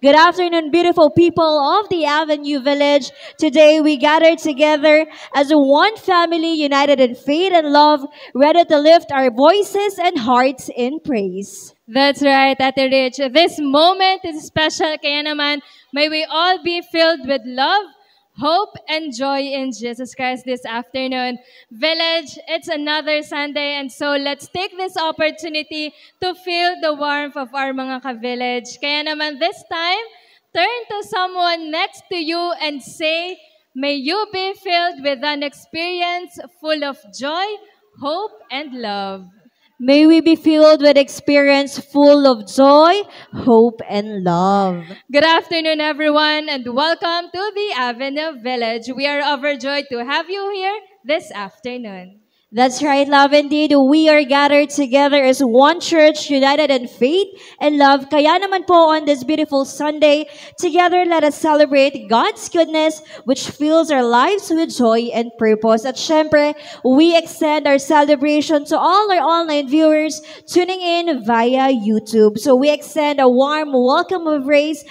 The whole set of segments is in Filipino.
Good afternoon, beautiful people of the Avenue Village. Today we gathered together as one family united in faith and love, ready to lift our voices and hearts in praise. That's right, Ate Rich. This moment is special, kaya naman may we all be filled with love, hope, and joy in Jesus Christ this afternoon. Village, it's another Sunday, and so let's take this opportunity to feel the warmth of our mga ka-village. Kaya naman this time, turn to someone next to you and say, may you be filled with an experience full of joy, hope, and love. May we be filled with experience full of joy, hope, and love. Good afternoon, everyone, and welcome to the Avenue Village. We are overjoyed to have you here this afternoon. That's right, love. Indeed, we are gathered together as one church, united in faith and love. Kaya naman po on this beautiful Sunday, together let us celebrate God's goodness, which fills our lives with joy and purpose. At syempre, we extend our celebration to all our online viewers tuning in via YouTube. So we extend a warm welcome of grace,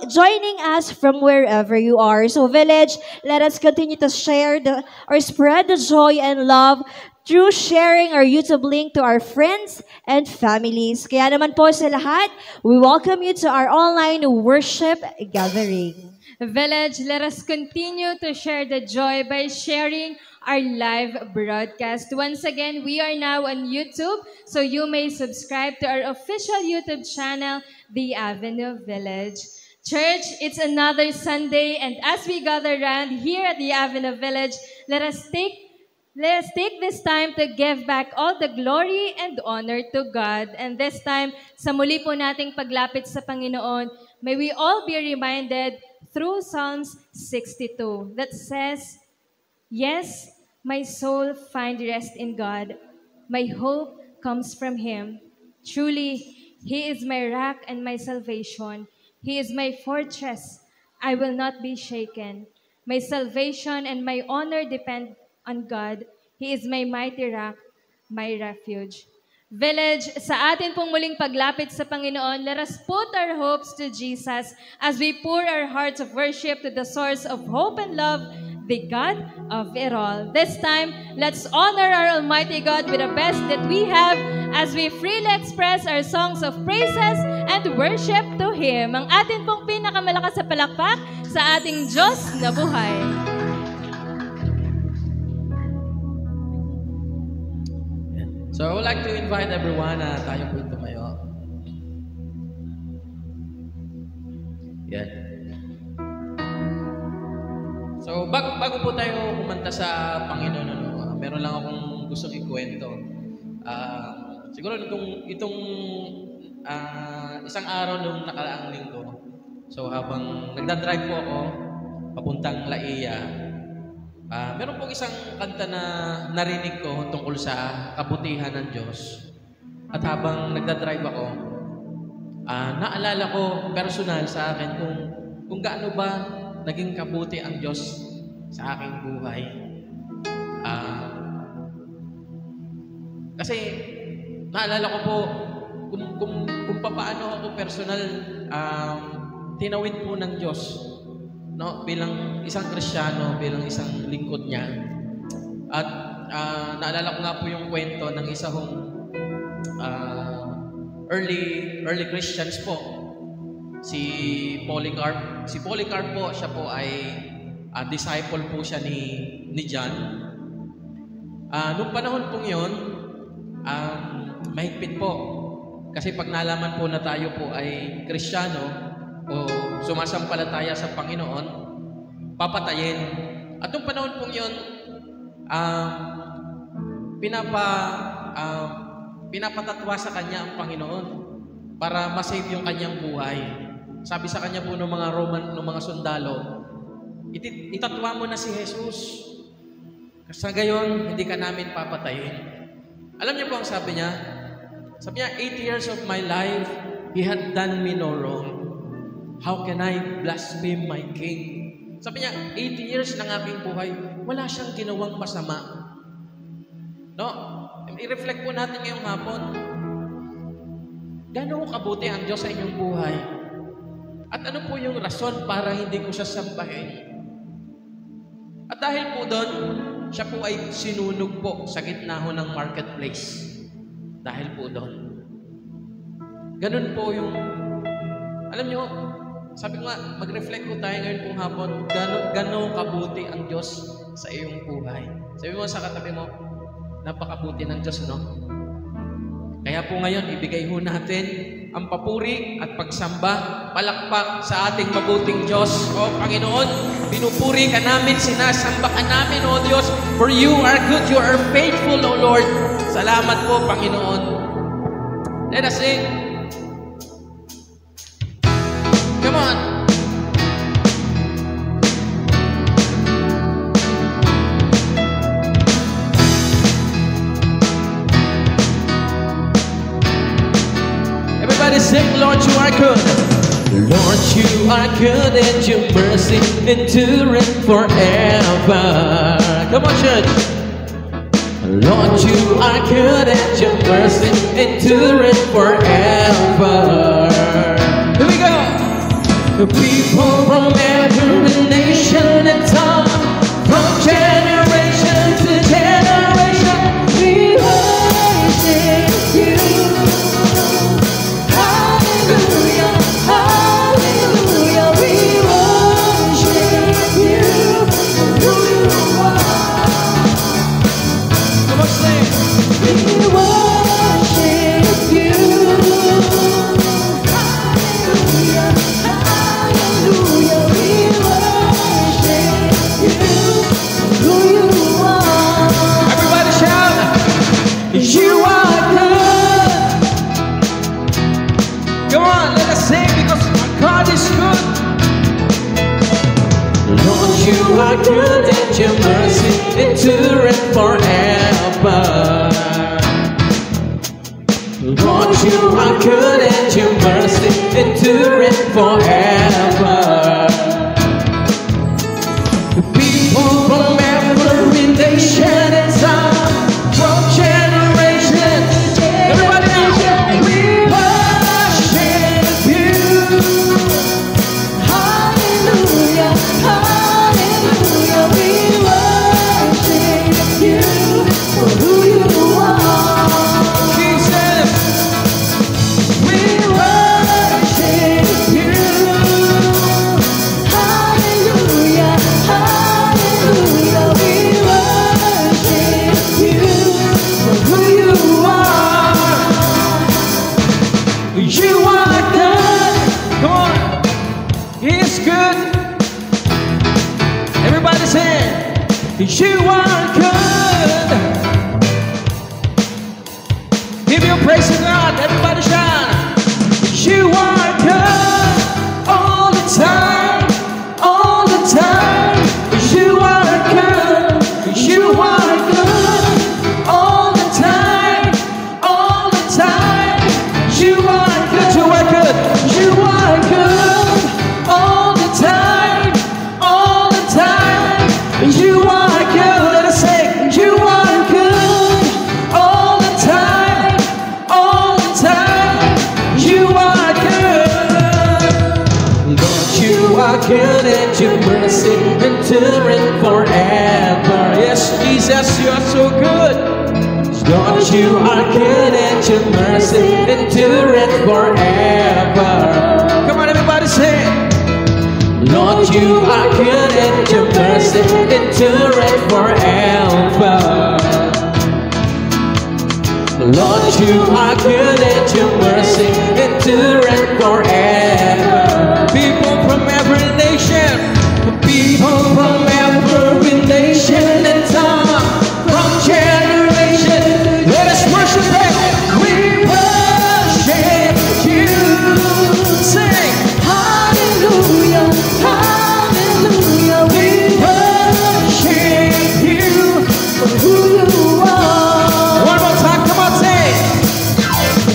joining us from wherever you are. So village, let us continue to share or spread the joy and love through sharing our YouTube link to our friends and families. Kaya naman po sa lahat, we welcome you to our online worship gathering. Village, let us continue to share the joy by sharing our live broadcast. Once again, we are now on YouTube, so you may subscribe to our official YouTube channel, The Avenue Village. Church, it's another Sunday, and as we gather around here at the Avenue Village, let us take this time to give back all the glory and honor to God. And this time, sa muli po nating paglapit sa Panginoon, may we all be reminded through Psalms 62 that says, yes, my soul find rest in God. My hope comes from Him. Truly, He is my rock and my salvation. He is my fortress. I will not be shaken. My salvation and my honor depend on God. He is my mighty rock, my refuge. Village, sa atin pong muling paglapit sa Panginoon, let us put our hopes to Jesus as we pour our hearts of worship to the source of hope and love, the God of it all. This time, let's honor our Almighty God with the best that we have as we freely express our songs of praises and worship to Him. Ang atin pong pinakamalakas sa palakpak sa ating Diyos na buhay. So I would like to invite everyone na tayo po tumayo. Yan. So bago po tayo kumanta sa Panginoon, meron lang akong gustong ikwento. Siguro itong isang araw nung nakaraang linggo, so habang nagdadrive po ako papuntang Laia, meron pong isang kanta na narinig ko tungkol sa kabutihan ng Diyos. At habang nagdadrive ako, naalala ko personal sa akin kung gaano ba naging kabuti ang Diyos sa aking buhay. Kasi naalala ko po kung paano ako personal tinawid po ng Diyos, no, bilang isang Kristiyano, bilang isang lingkod niya. At naalala ko nga po yung kwento ng isa hong early Christians po, si Polycarp. Si Polycarp po, siya po ay disciple po siya ni John. Nung panahon pong yun, mahigpit po. Kasi pag nalaman po na tayo po ay Kristiyano, o sumasampalataya sa Panginoon, papatayin. At nung panahon pong yun, pinapatatwa sa kanya ang Panginoon para masave yung kanyang buhay. Sabi sa kanya po ng mga sundalo, itatwa mo na si Jesus. Sa gayon, hindi ka namin papatayin. Alam niyo po ang sabi niya? Sabi niya, 8 years of my life, He had done me no wrong. How can I blaspheme my King? Sabi niya, 80 years ng aking buhay, wala siyang ginawang masama. No? I-reflect po natin ngayong hapon. Gano'ng kabuti ang Diyos sa inyong buhay? At ano po yung rason para hindi ko siya sambahin? At dahil po doon, siya po ay sinunog po sa gitna ho ng marketplace. Dahil po doon. Ganun po yung, alam nyo, sabi ko nga, mag-reflect po tayo ngayon kung hapon, gano'ng kabuti ang Diyos sa iyong buhay. Sabi mo sa katabi mo, napakabuti ng Diyos, no? Kaya po ngayon, ibigay ho natin ang papuri at pagsamba, palakpak sa ating mabuting Diyos. O Panginoon, pinupuri ka namin, sinasamba ka namin, O Diyos, for you are good, you are faithful, O Lord. Salamat po, Panginoon. Let us sing. Come on. Everybody sing, Lord, you are good. Lord, you are good and your mercy endureth forever. Come on, church. Lord, you are good and your mercy endureth forever. Here we go. The people from every nation and tongue, from generation to generation, we worship you. Hallelujah, hallelujah, we worship you. Who you are. Come on, sing. We worship you. Hallelujah, hallelujah, we worship you. Who you are. Everybody shout. You are good. Come on, let us sing because our God is good. Lord, you are good and your mercy endureth forever. Lord, you are good and your mercy endureth forever. The people from every nation and tongue, from generation, everybody now, we worship you. Hallelujah, hallelujah, we worship you for who you are. Jesus, we worship you. Hallelujah, hallelujah, we worship you for who you are. You are good. Come on. He's good. Everybody say, you are good. Give your praise to God. Everybody shout. You are good all the time. All the time. You are good. You are good all the time. All the time. You are good. You are good. You are good all the time. All the time. You are good. Let us sing. You are good all the time. All the time. You are good. Lord, you are good and your mercy enduring forever. Yes, Jesus, you are so good. Lord, you are good and your mercy endureth forever. Come on, everybody say it. Lord, you are good and your mercy endureth forever. Lord, you are good and your mercy endureth forever. People from every nation, people from every nation and tongue, from generation, let us worship Him. We worship you. Sing. Hallelujah, hallelujah, we worship you for who you are. One more time, come on, say it.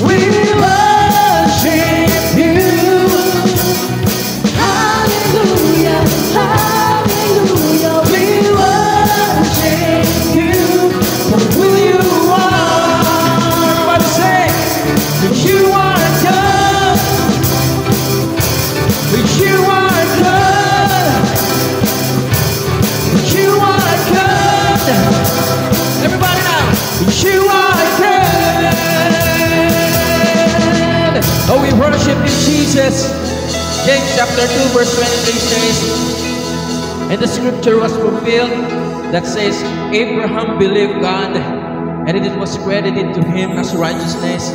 We worship you. You are good. You are good. Everybody now. You are good. Oh, we worship you, Jesus. James chapter 2 verse 23 says, and the scripture was fulfilled that says, Abraham believed God, and it was credited to him as righteousness,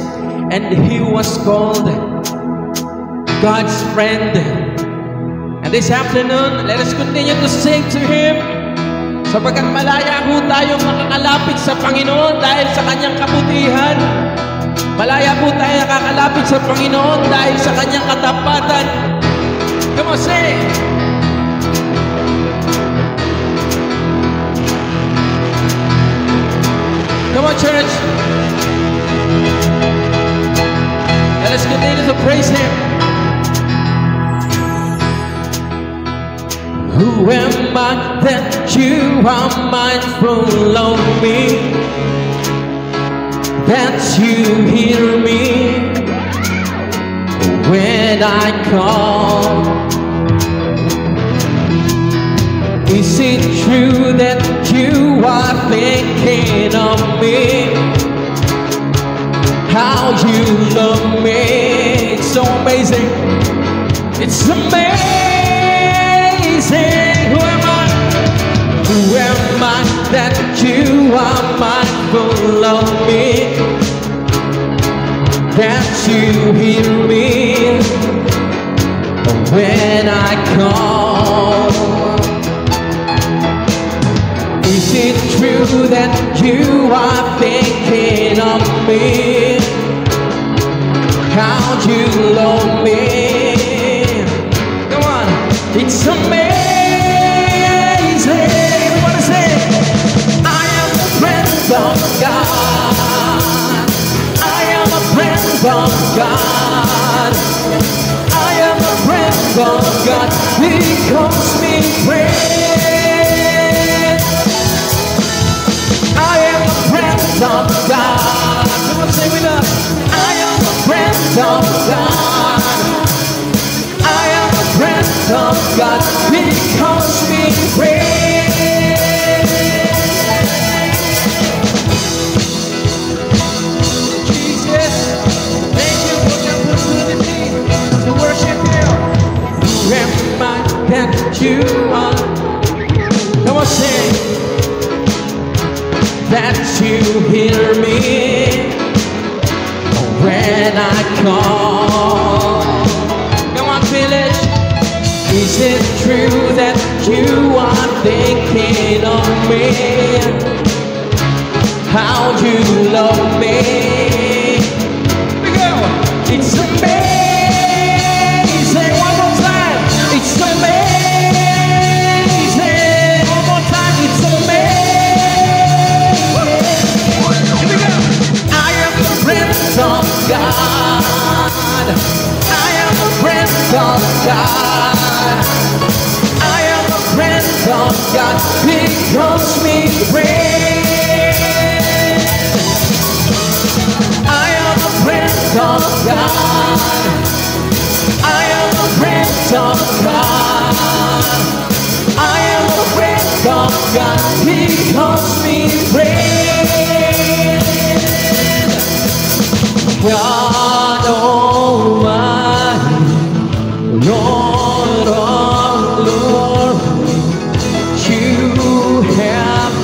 and he was called God's friend. And this afternoon, let us continue to sing to Him, sapagkat malaya po tayong makakalapit sa Panginoon dahil sa Kanyang kabutihan. Malaya po tayo nakakalapit sa Panginoon dahil sa Kanyang katapatan. Come on, sing! Come on, church. Let us continue to praise Him. Who am I that you are mindful of me? That you hear me when I call? Is it true that you are thinking of me? How you love me? It's so amazing. It's amazing. Who am I? Who am I that you are mindful of me? That you hear me when I call? Is it true that you are thinking of me? How you love me? Come on, it's amazing. Everybody say, I am a friend of God. I am a friend of God. I am a friend of God. He calls me friend. Of God. Come on, sing with us. I am a friend of God. I am a friend of God. He calls me friend. Jesus, thank you for the opportunity to worship you. Who am I that you are? Come on, sing. That you hear me when I call. Come on, village. Is it true that you are thinking of me? How you love me? Here we go. It's amazing. One more time. It's amazing. One more time. It's amazing. Of God, I am a friend of God. I am a friend of God. He calls me friend. I am a friend of God. I am a friend of God. I am a friend of God. He calls me friend. God Almighty, Lord of glory, you have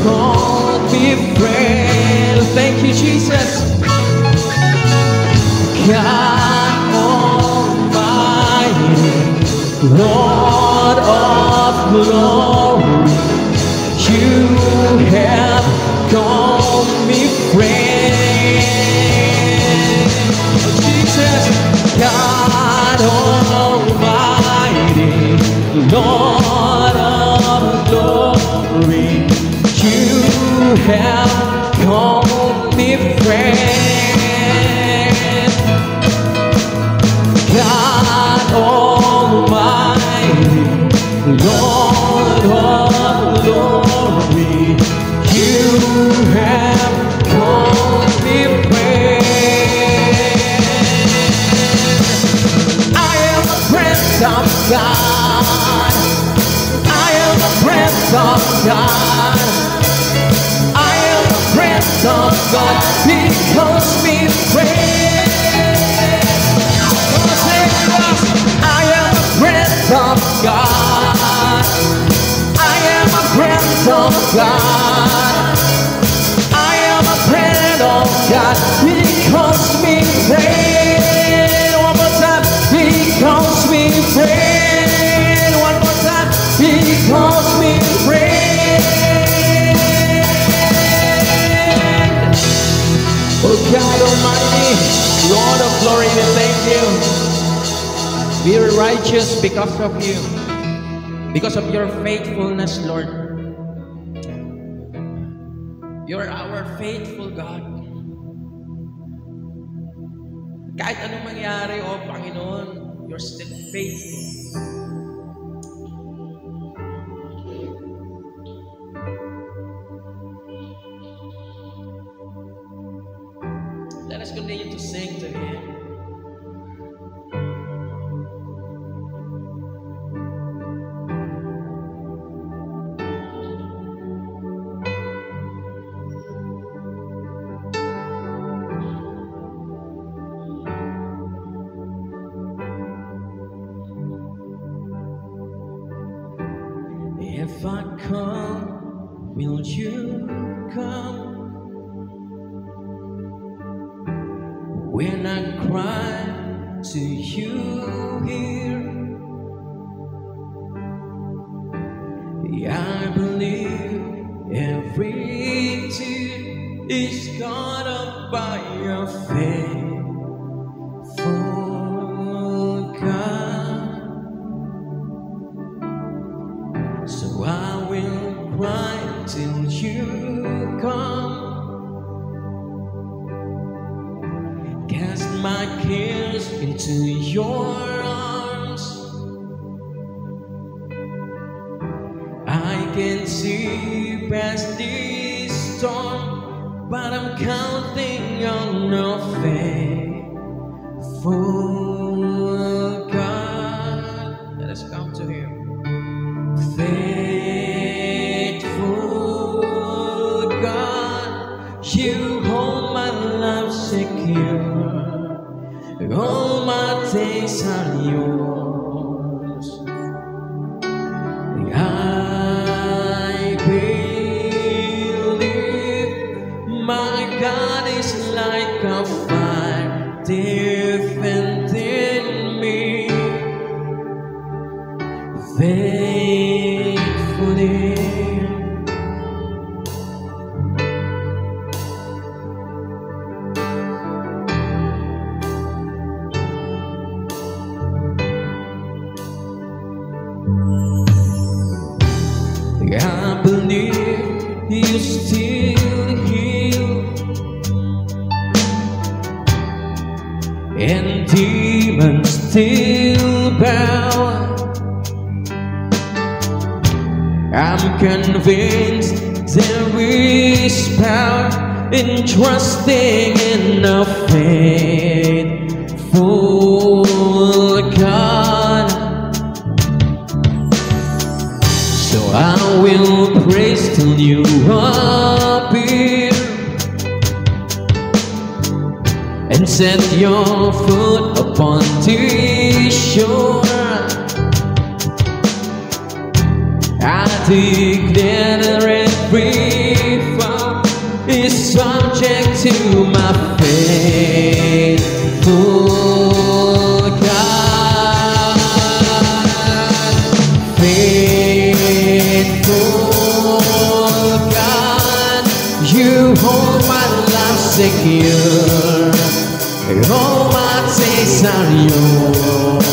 called me friend. Thank you, Jesus. God Almighty, Lord of glory, you have called me friend. God Almighty, Lord of glory, you have called me friend. God Almighty, Lord of glory, you have called me friend. Of God. I am a friend of God. I am a friend of God. He calls me friend. I am a friend of God. I am a friend of God. I am a friend of God. He calls me friend. One more time. He calls me friend. One more time. He calls me friend. Oh God Almighty, Lord of glory, we thank you. We are righteous because of you. Because of your faithfulness, Lord. You're our faithful God. Kahit anong mangyari, oh Panginoon, you're still faithful. Let us continue to sing to Him. If I come, will you come? When I cry to you here, I believe every tear is caught up by your faithful God. So I will cry till you come. Cast my cares into your arms. I can see past this storm, but I'm counting on your faithful God. Let us come to Him. Faithful God, you hold my life secure. All my days are yours. I believe my God is like a fire defending me. Faithfully. I believe you still heal, and demons still bow. I'm convinced there is power in trusting in a faithful God. So I will praise till you appear and set your foot upon the shore. I declare that every foe is subject to my faithful God. Faithful God, you hold my life secure. All my days are yours.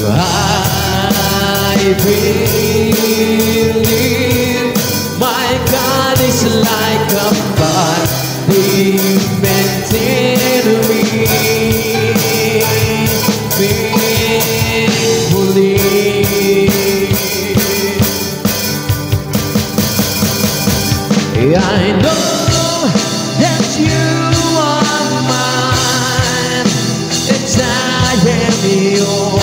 I believe my God is like a fire defending me. Faithfully. I know that you are mine, and I am yours.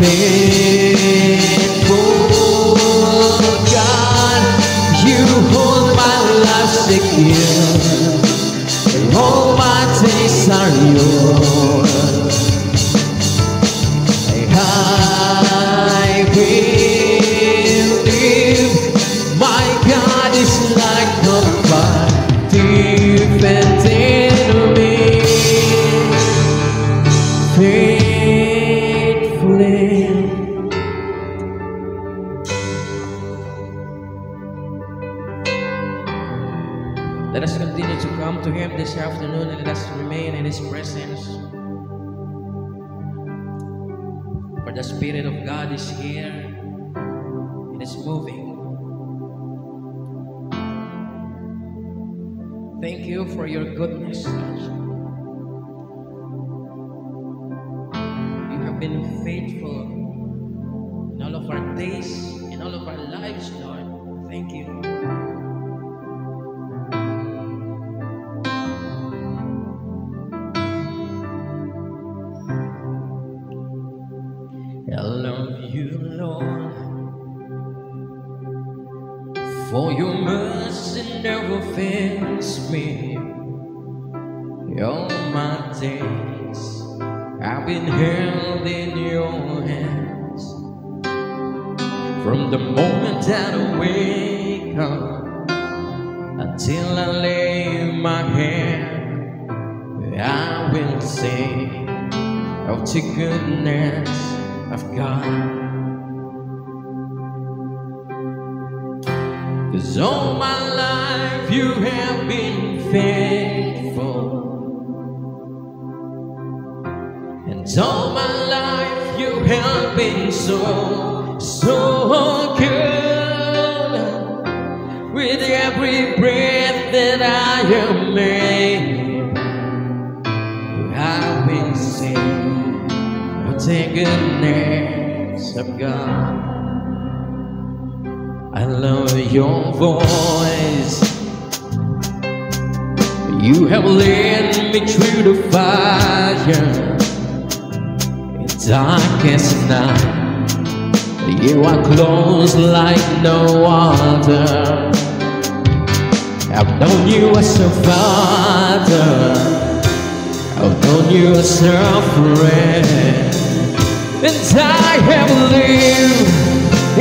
faithful God. You hold my life secure, and all my days are yours. I believe my God is like a fire defending me faithfully. Let us continue to come to Him this afternoon and let us remain in His presence. For the Spirit of God is here. It is moving. Thank you for your goodness, Lord. You have been faithful in all of our days, in all of our lives, Lord. Thank you. I love you, Lord, for your mercy never fails me. All my days I've been held in your hands. From the moment that I wake up until I lay my head, I will sing of the goodness of God. 'Cause all my life you have been faithful, and all my life you have been so good. With every breath that I am made, I will sing of the goodness of God. I love your voice. You have led me through the fire in darkest night. You are close like no other. I've known you as a father, I've known you as a friend, and I have lived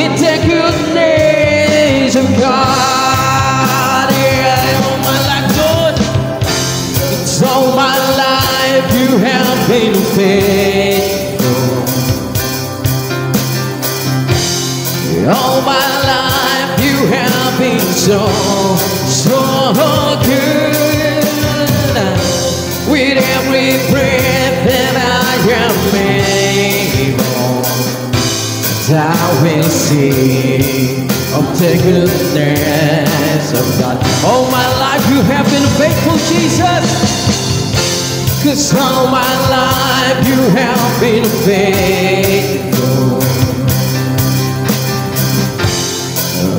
in the goodness of God. Yeah, all my life, Lord, it's all my life you have been faithful. All my life you have been so good. With every breath that I am able, I will sing of the goodness of God. All my life you have been faithful, Jesus. 'Cause all my life you have been faithful.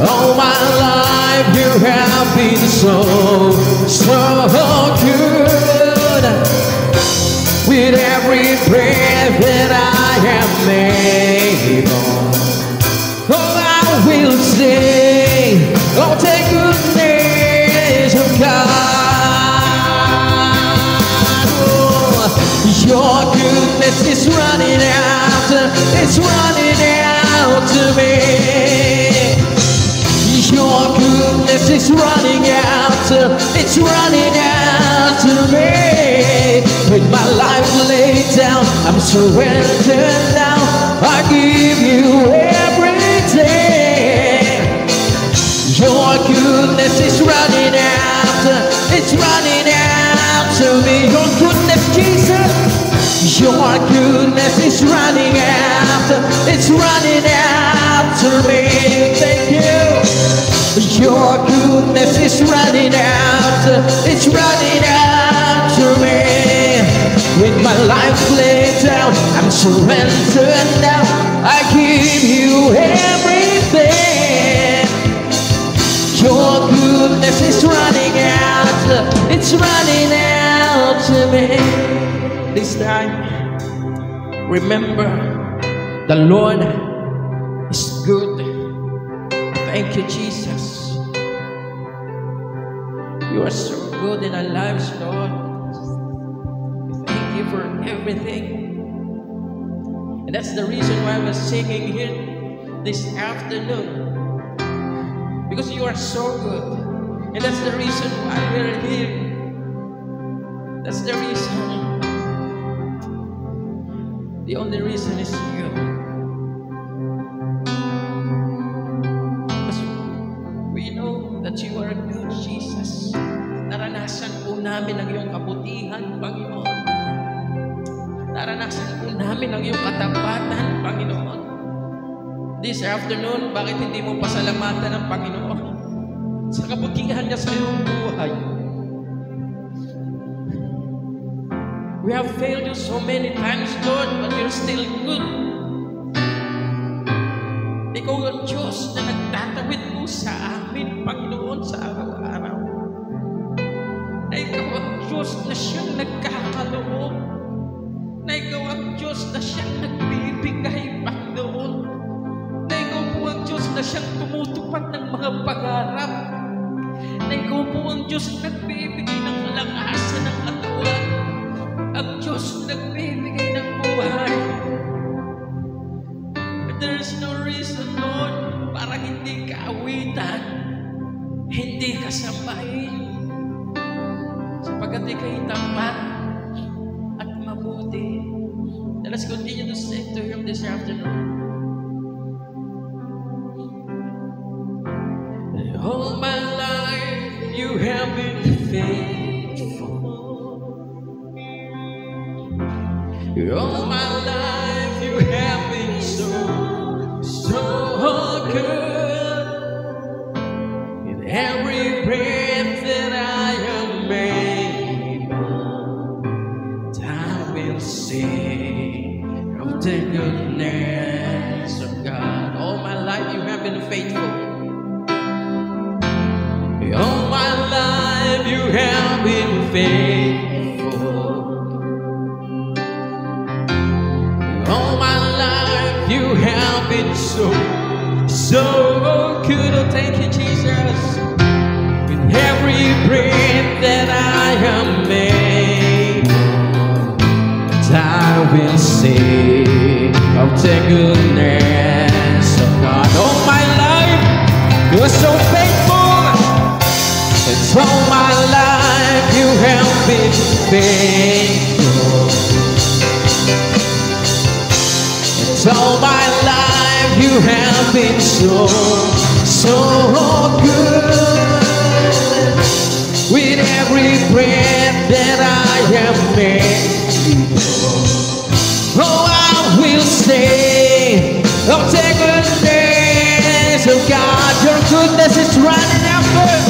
All my life you have been so good. With every breath that I am able, oh, I will sing of the goodness of God. Oh, your goodness is running out, it's running out to me. Your goodness is running out, it's running out to me. With my life laid down, I'm surrendered now. I give you everything. Your goodness is running out, it's running out to me. Your goodness, Jesus. Your goodness is running out, it's running out to me. Thank you. Your goodness is running out, it's running out to me. With my life laid down, I'm surrendered now. I give you everything. Your goodness is running out, it's running out to me. This time, remember The Lord is good. Thank you, Jesus. You are so good in our lives, Lord. Thank you for everything. And that's the reason why we're singing here this afternoon. Because you are so good. And that's the reason why we're here. That's the reason. The only reason is you. Because we know that you are good, Jesus. Naranasan po namin ang iyong kabutihan, Panginoon. Naranasan po namin ang iyong katapatan, Panginoon. This afternoon, bakit hindi mo pasalamatan ang Panginoon sa kabutihan niya sa iyong buhay? We have failed you so many times, Lord, but you're still good. Ikaw ang Diyos na nagtatawid mo sa amin, Panginoon, sa araw-araw. Na ikaw ang Diyos na siyang nagkakaloob. Na ikaw ang Diyos na siyang nagbibigay, Panginoon. Na ikaw po ang Diyos na siyang tumutupad ng mga pangarap. Na ikaw po ang Diyos na nagbibigay ng kalakasan ng katawan. Ang Diyos na nagbibigay ng buhay. But there is no reason, Lord, para hindi ka awitan, hindi ka sambahin. Sapagkat ika'y tapat at mabuti. Let us continue to sing to Him this afternoon. All my life you have been faithful. All my life you have been so good. In every breath that I am able, I will sing of the goodness of God. All my life you have been faithful. All my life you have been faithful. All my life you have been so good. Oh, thank you, Jesus. In every breath that I am able, I will sing of the goodness of God. All my life you are so faithful. And all my life you have been faithful. And all my life you have been so good. With every breath that I am able, oh, I will sing of the goodness of God. Your goodness is running after.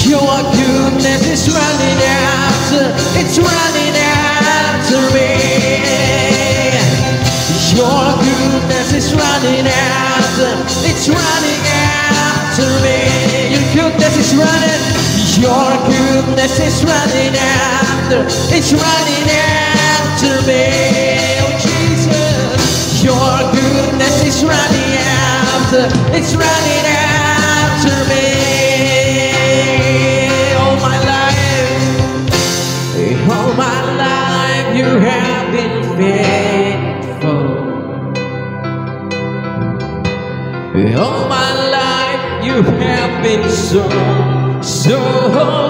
Your goodness is running after, it's running after me. Your goodness is running after, it's running after me. Your goodness is running, your goodness is running after, it's running after me. Oh Jesus, your goodness is running after, it's running after me. All my life you have been faithful. All my life you have been so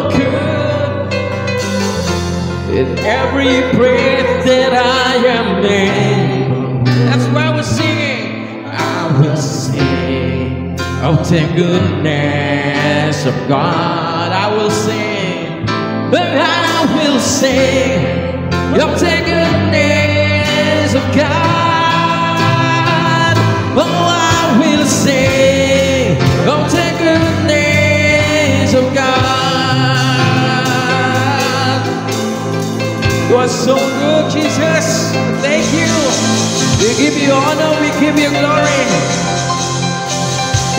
good. In every breath that I am able, that's why we're singing. I will sing of the goodness of God. I will sing, but I will sing of the goodness of God. Oh, I will sing of the goodness of God. You are so good, Jesus. Thank you. We give you honor, we give you glory.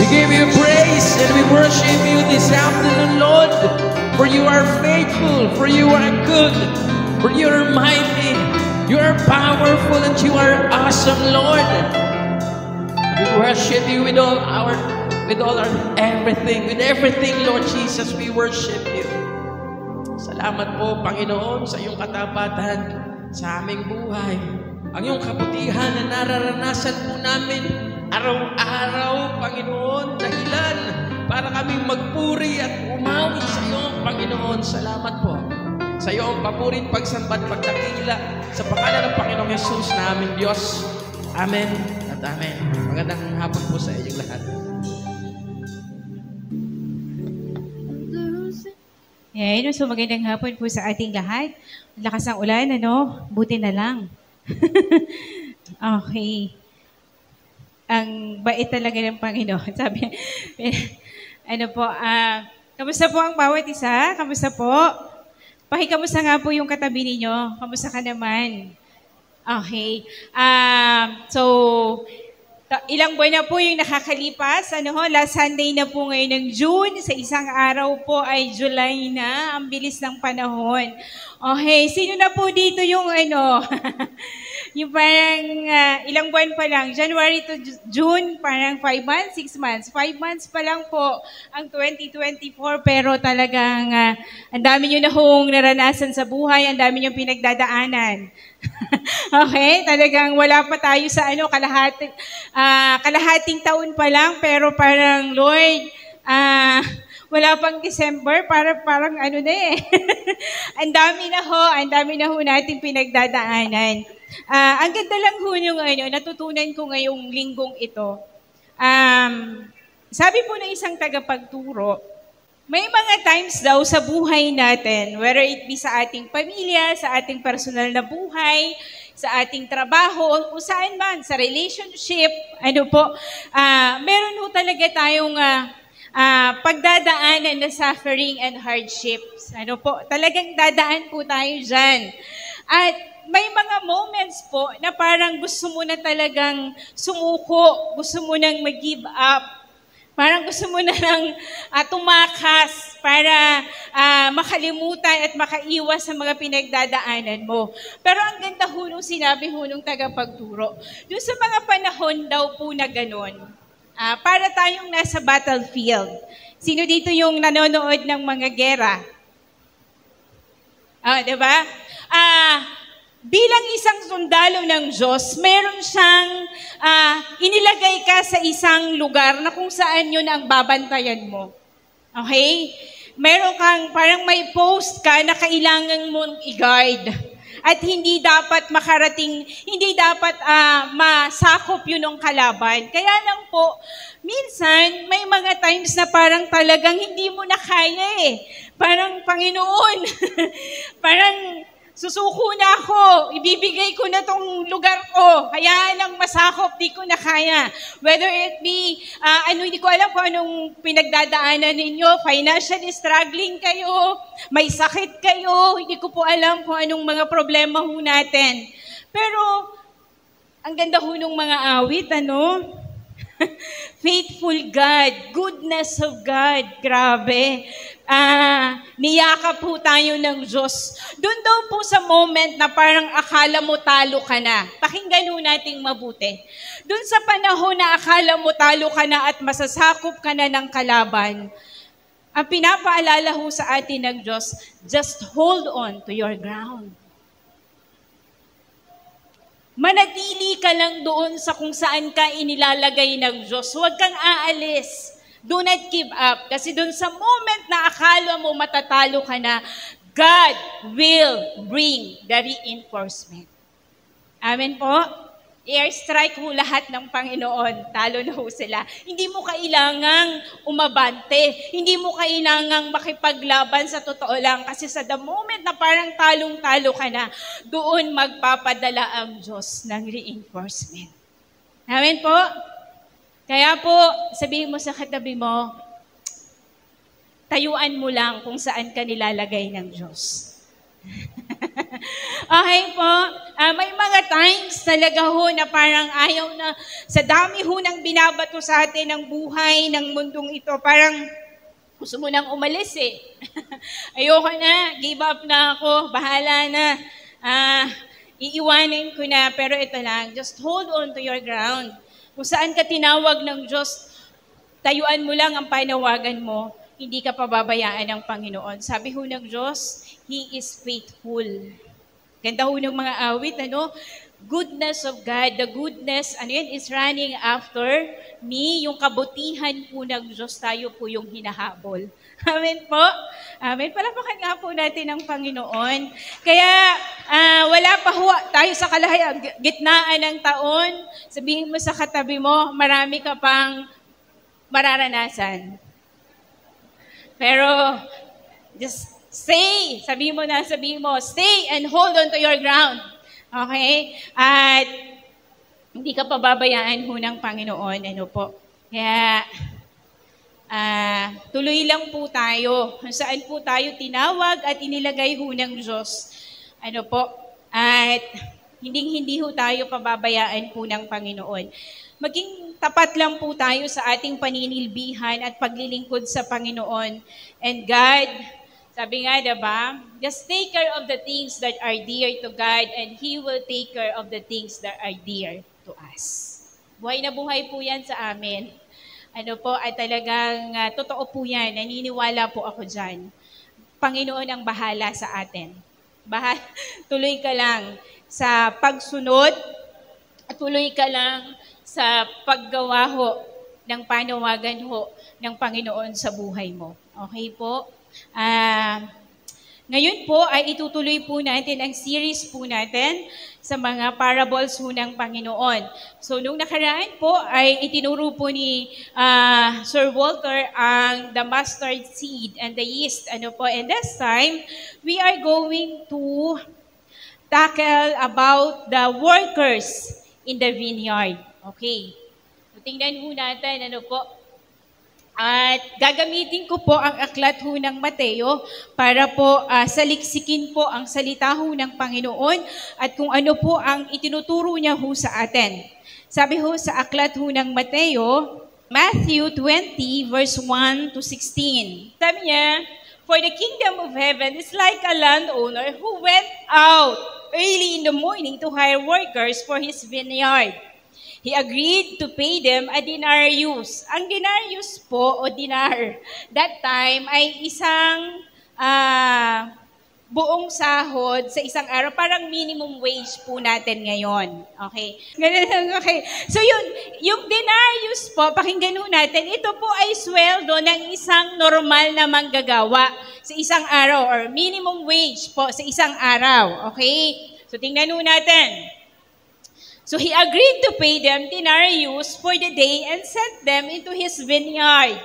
We give you praise and we worship you this afternoon, Lord. For you are faithful, for you are good, for you are mighty, you are are powerful and you are awesome, Lord. We worship you with all our everything. With everything, Lord Jesus, we worship you. Salamat po, Panginoon, sa iyong katapatan sa aming buhay. Ang iyong kabutihan na nararanasan po namin araw-araw, Panginoon, dahilan para kaming magpuri at umawi sa iyo, Panginoon. Salamat po. Sa iyo ang papurit, pagsambat, pagdakila sa pangalan ng Panginoong Jesus na aming Diyos. Amen at amen. Magandang hapon po sa inyong lahat. Ayan, so magandang hapon po sa ating lahat. Lakas ng ulan, ano? Buti na lang. Okay. Ang bait talaga ng Panginoon. Sabi, ano po, kamusta po ang bawat isa? Kamusta po? Pakikamusta nga po yung katabi ninyo. Kamusta ka naman? Okay. So, ilang buwan na po yung nakakalipas. Last Sunday na po ngayon ng June. Sa isang araw po ay July na. Ang bilis ng panahon. Okay, sino na po dito yung yung parang ilang buwan pa lang. January to June, parang 5 months, 6 months. 5 months pa lang po ang 2024. Pero talagang ang dami nyo na hong naranasan sa buhay. Ang dami nyo pinagdadaanan. Okay, talagang wala pa tayo sa kalahating taon pa lang, pero parang Lord, wala pang December, parang ang dami na ho natin pinagdadaanan. Ang ganda lang ho yung natutunan ko ngayong linggong ito. Sabi po ng isang tagapagturo, may mga times daw sa buhay natin, whether it be sa ating pamilya, sa ating personal na buhay, sa ating trabaho, o saan man, sa relationship, meron ho talaga tayong pagdadaanan na suffering and hardships. Talagang dadaan po tayo dyan. At may mga moments po na parang gusto mo na talagang sumuko, gusto mo nang mag-give up. Parang gusto mo na lang tumakas para makalimutan at makaiwas sa mga pinagdadaanan mo. Pero ang ganda ho nung sinabi ho nung tagapagturo, doon sa mga panahon daw po na ganon, para tayong nasa battlefield. Sino dito yung nanonood ng mga gera? Diba? Bilang isang sundalo ng Diyos, meron siyang inilagay ka sa isang lugar na kung saan yun ang babantayan mo. Okay? Meron kang, parang may post ka na kailangan mong i-guard. At hindi dapat masakop yun ng kalaban. Kaya lang po, minsan, may mga times na parang talagang hindi mo na kaya eh. Parang, Panginoon, parang, susuko na ako, ibibigay ko na tong lugar ko, kaya lang masakop, di ko na kaya. Whether it be, hindi ko alam kung anong pinagdadaanan ninyo, financially struggling kayo, may sakit kayo, hindi ko po alam kung anong mga problema ho natin. Pero, ang ganda ho nung mga awit, Faithful God, goodness of God, grabe. Niyakap po tayo ng Diyos. Doon daw po sa moment na parang akala mo talo ka na. Pakinggan ho nating mabuti. Doon sa panahon na akala mo talo ka na at masasakop ka na ng kalaban, ang pinapaalala ho sa atin ng Diyos, just hold on to your ground. Manatili ka lang doon sa kung saan ka inilalagay ng Diyos. Huwag kang aalis. Do not give up. Kasi doon sa moment na akala mo matatalo ka na, God will bring the reinforcement. Amen po? I-airstrike ho lahat ng Panginoon. Talo na ho sila. Hindi mo kailangang umabante. Hindi mo kailangang makipaglaban sa totoo lang. Kasi sa the moment na parang talong-talo ka na, doon magpapadala ang Diyos ng reinforcement. Amen po? Kaya po, sabihin mo sa katabi mo, tayuan mo lang kung saan ka nilalagay ng Diyos. Okay po, may mga times talaga ho na parang ayaw na, sa dami ho ng binabato sa atin ng buhay, ng mundong ito, parang gusto mo nang umalis eh. Ayoko na, give up na ako, bahala na. iiwanan ko na, pero ito lang, just hold on to your ground. Kung saan ka tinawag ng Diyos, tayuan mo lang ang panawagan mo, hindi ka pababayaan ng Panginoon. Sabi ho ng Diyos, He is faithful. Ganda ho ng mga awit, Goodness of God, the goodness, is running after me. Yung kabutihan po ng Diyos, tayo po yung hinahabol. Amen po? Amen. Palapakan nga po natin ang Panginoon. Kaya, wala pa ho tayo sa gitnaan ng taon. Sabihin mo sa katabi mo, marami ka pang mararanasan. Pero, just sabihin mo, stay and hold on to your ground. Okay? At hindi ka pababayaan ho ng Panginoon. Kaya, tuloy lang po tayo. Kung saan po tayo tinawag at inilagay ho ng Diyos. At hindi ho tayo pababayaan po ng Panginoon. Maging tapat lang po tayo sa ating paninilbihan at paglilingkod sa Panginoon. And God, sabi nga, diba? Just take care of the things that are dear to God and He will take care of the things that are dear to us. Buhay na buhay po yan sa amin. At talagang totoo po yan. Naniniwala po ako dyan. Panginoon ang bahala sa atin. Tuloy ka lang sa pagsunod at tuloy ka lang sa paggawa ho ng panawagan ho ng Panginoon sa buhay mo. Okay po? Ngayon po ay itutuloy po natin ang series po natin sa mga parables po ng Panginoon. So, nung nakaraan po ay itinuro po ni Sir Walter ang the mustard seed and the yeast. And this time, we are going to tackle about the workers in the vineyard. Okay. So, tingnan po natin, At gagamitin ko po ang aklat ho ng Mateo para po saliksikin po ang salita ho ng Panginoon at kung ano po ang itinuturo niya ho sa atin. Sabi ho sa aklat ho ng Mateo, Matthew 20 verse 1 to 16. Sabi niya, "For the kingdom of heaven is like a landowner who went out early in the morning to hire workers for his vineyard. He agreed to pay them a denarius." Ang denarius po o dinar, that time ay isang buong sahod sa isang araw. Parang minimum wage po natin ngayon. Okay? Okay. So yung denarius po, pakinggan ho natin, ito po ay sweldo ng isang normal na manggagawa sa isang araw or minimum wage po sa isang araw. Okay? So tingnan ho natin. So he agreed to pay them denarius for the day and sent them into his vineyard.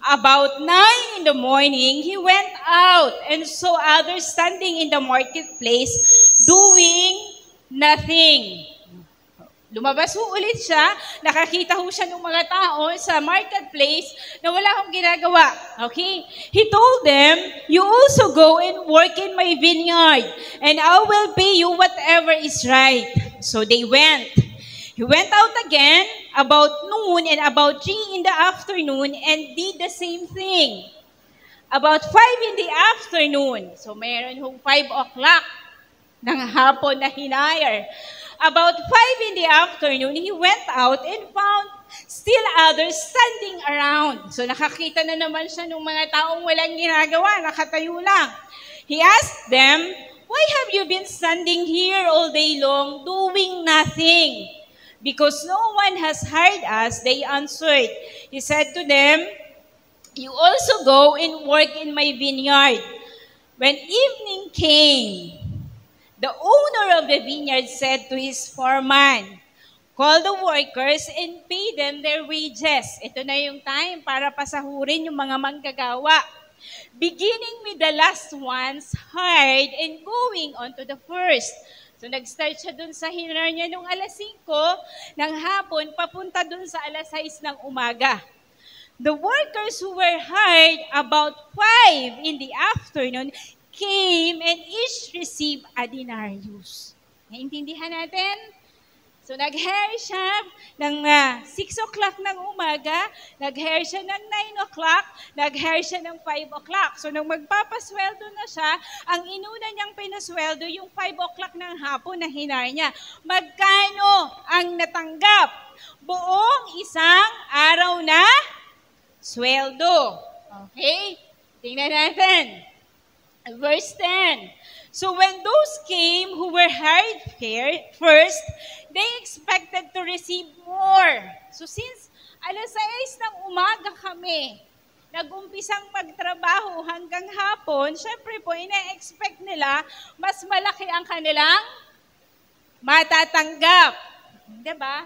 About 9 in the morning, he went out and saw others standing in the marketplace doing nothing. Lumabas ho ulit siya, nakakita ho siya ng mga tao sa marketplace na wala akong ginagawa. Okay? He told them, "You also go and work in my vineyard, and I will pay you whatever is right." So they went. He went out again about noon and about 3 in the afternoon and did the same thing. About 5 in the afternoon, so mayroon hong 5 o'clock ng hapon na hinire. About 5 in the afternoon, he went out and found still others standing around. So nakakita na naman siya ng mga taong walang ginagawa, nakatayo lang. He asked them, "Why have you been standing here all day long doing nothing?" "Because no one has hired us," they answered. He said to them, "You also go and work in my vineyard." When evening came, the owner of the vineyard said to his foreman, "Call the workers and pay them their wages." Ito na yung time para pasahurin yung mga manggagawa. "Beginning with the last ones hired and going on to the first." So nag-start siya dun sa hinar niya nung alas 5 ng hapon, papunta dun sa alas 6 ng umaga. The workers who were hired about 5 in the afternoon came and each received a denarius. Naintindihan natin? So nag-hair siya ng 6 o'clock ng umaga, nag-hair siya ng 9 o'clock, nag-hair siya ng 5 o'clock. So nung magpapasweldo na siya, ang inuna niyang pinasweldo yung 5 o'clock ng hapon na hinar niya. Magkano ang natanggap? Buong isang araw na sweldo. Okay? Tingnan natin. Verse 10. So when those came who were hired first, they expected to receive more. So since alas 6 ng umaga kami, nag-umpisang magtrabaho hanggang hapon, syempre po, ina-expect nila, mas malaki ang kanilang matatanggap. Diba?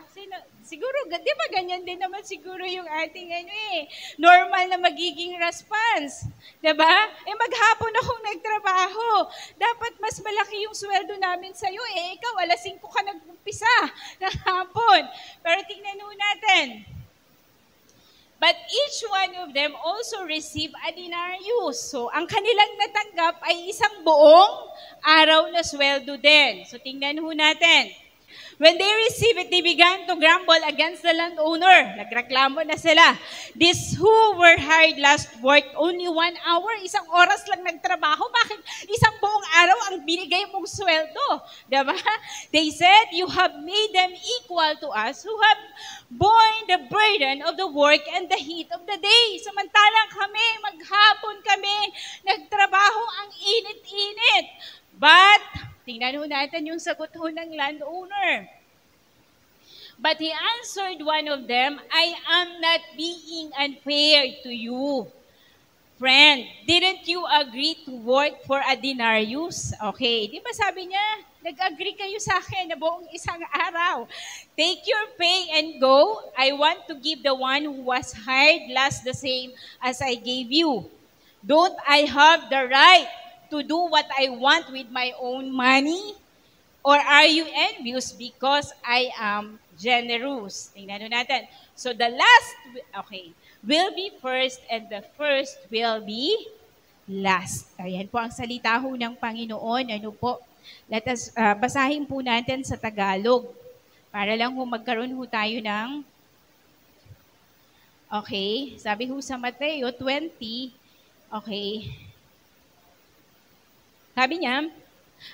Siguro, di ba ganyan din naman siguro yung ating normal na magiging response. Diba? Maghapon akong nagtrabaho. Dapat mas malaki yung sweldo namin sa'yo. Ikaw, alas 5 ka nag-umpisa ng hapon. Pero tingnan natin. But each one of them also received a denarius. So, ang kanilang natanggap ay isang buong araw na sweldo din. So, tingnan natin. When they received it, they began to grumble against the landowner. Nagreklamo na sila. These who were hired last worked only 1 hour. Isang oras lang nagtrabaho. Bakit isang buong araw ang binigay mong sweldo? Diba? They said, you have made them equal to us who have borne the burden of the work and the heat of the day. Samantalang kami, maghapon kami, nagtrabaho ang init-init. But, tingnan natin yung sagot ng landowner. But he answered one of them, I am not being unfair to you. Friend, didn't you agree to work for a denarius? Okay, di ba sabi niya, nag-agree kayo sa akin na buong isang araw. Take your pay and go. I want to give the one who was hired last the same as I gave you. Don't I have the right to do what I want with my own money? Or are you envious because I am generous? Tingnan natin. So the last, will be first and the first will be last. Ayan po ang salita ng Panginoon. Ano po? Let us, basahin po natin sa Tagalog. Para lang magkaroon tayo ng, sabi sa Mateo 20, sabi niya,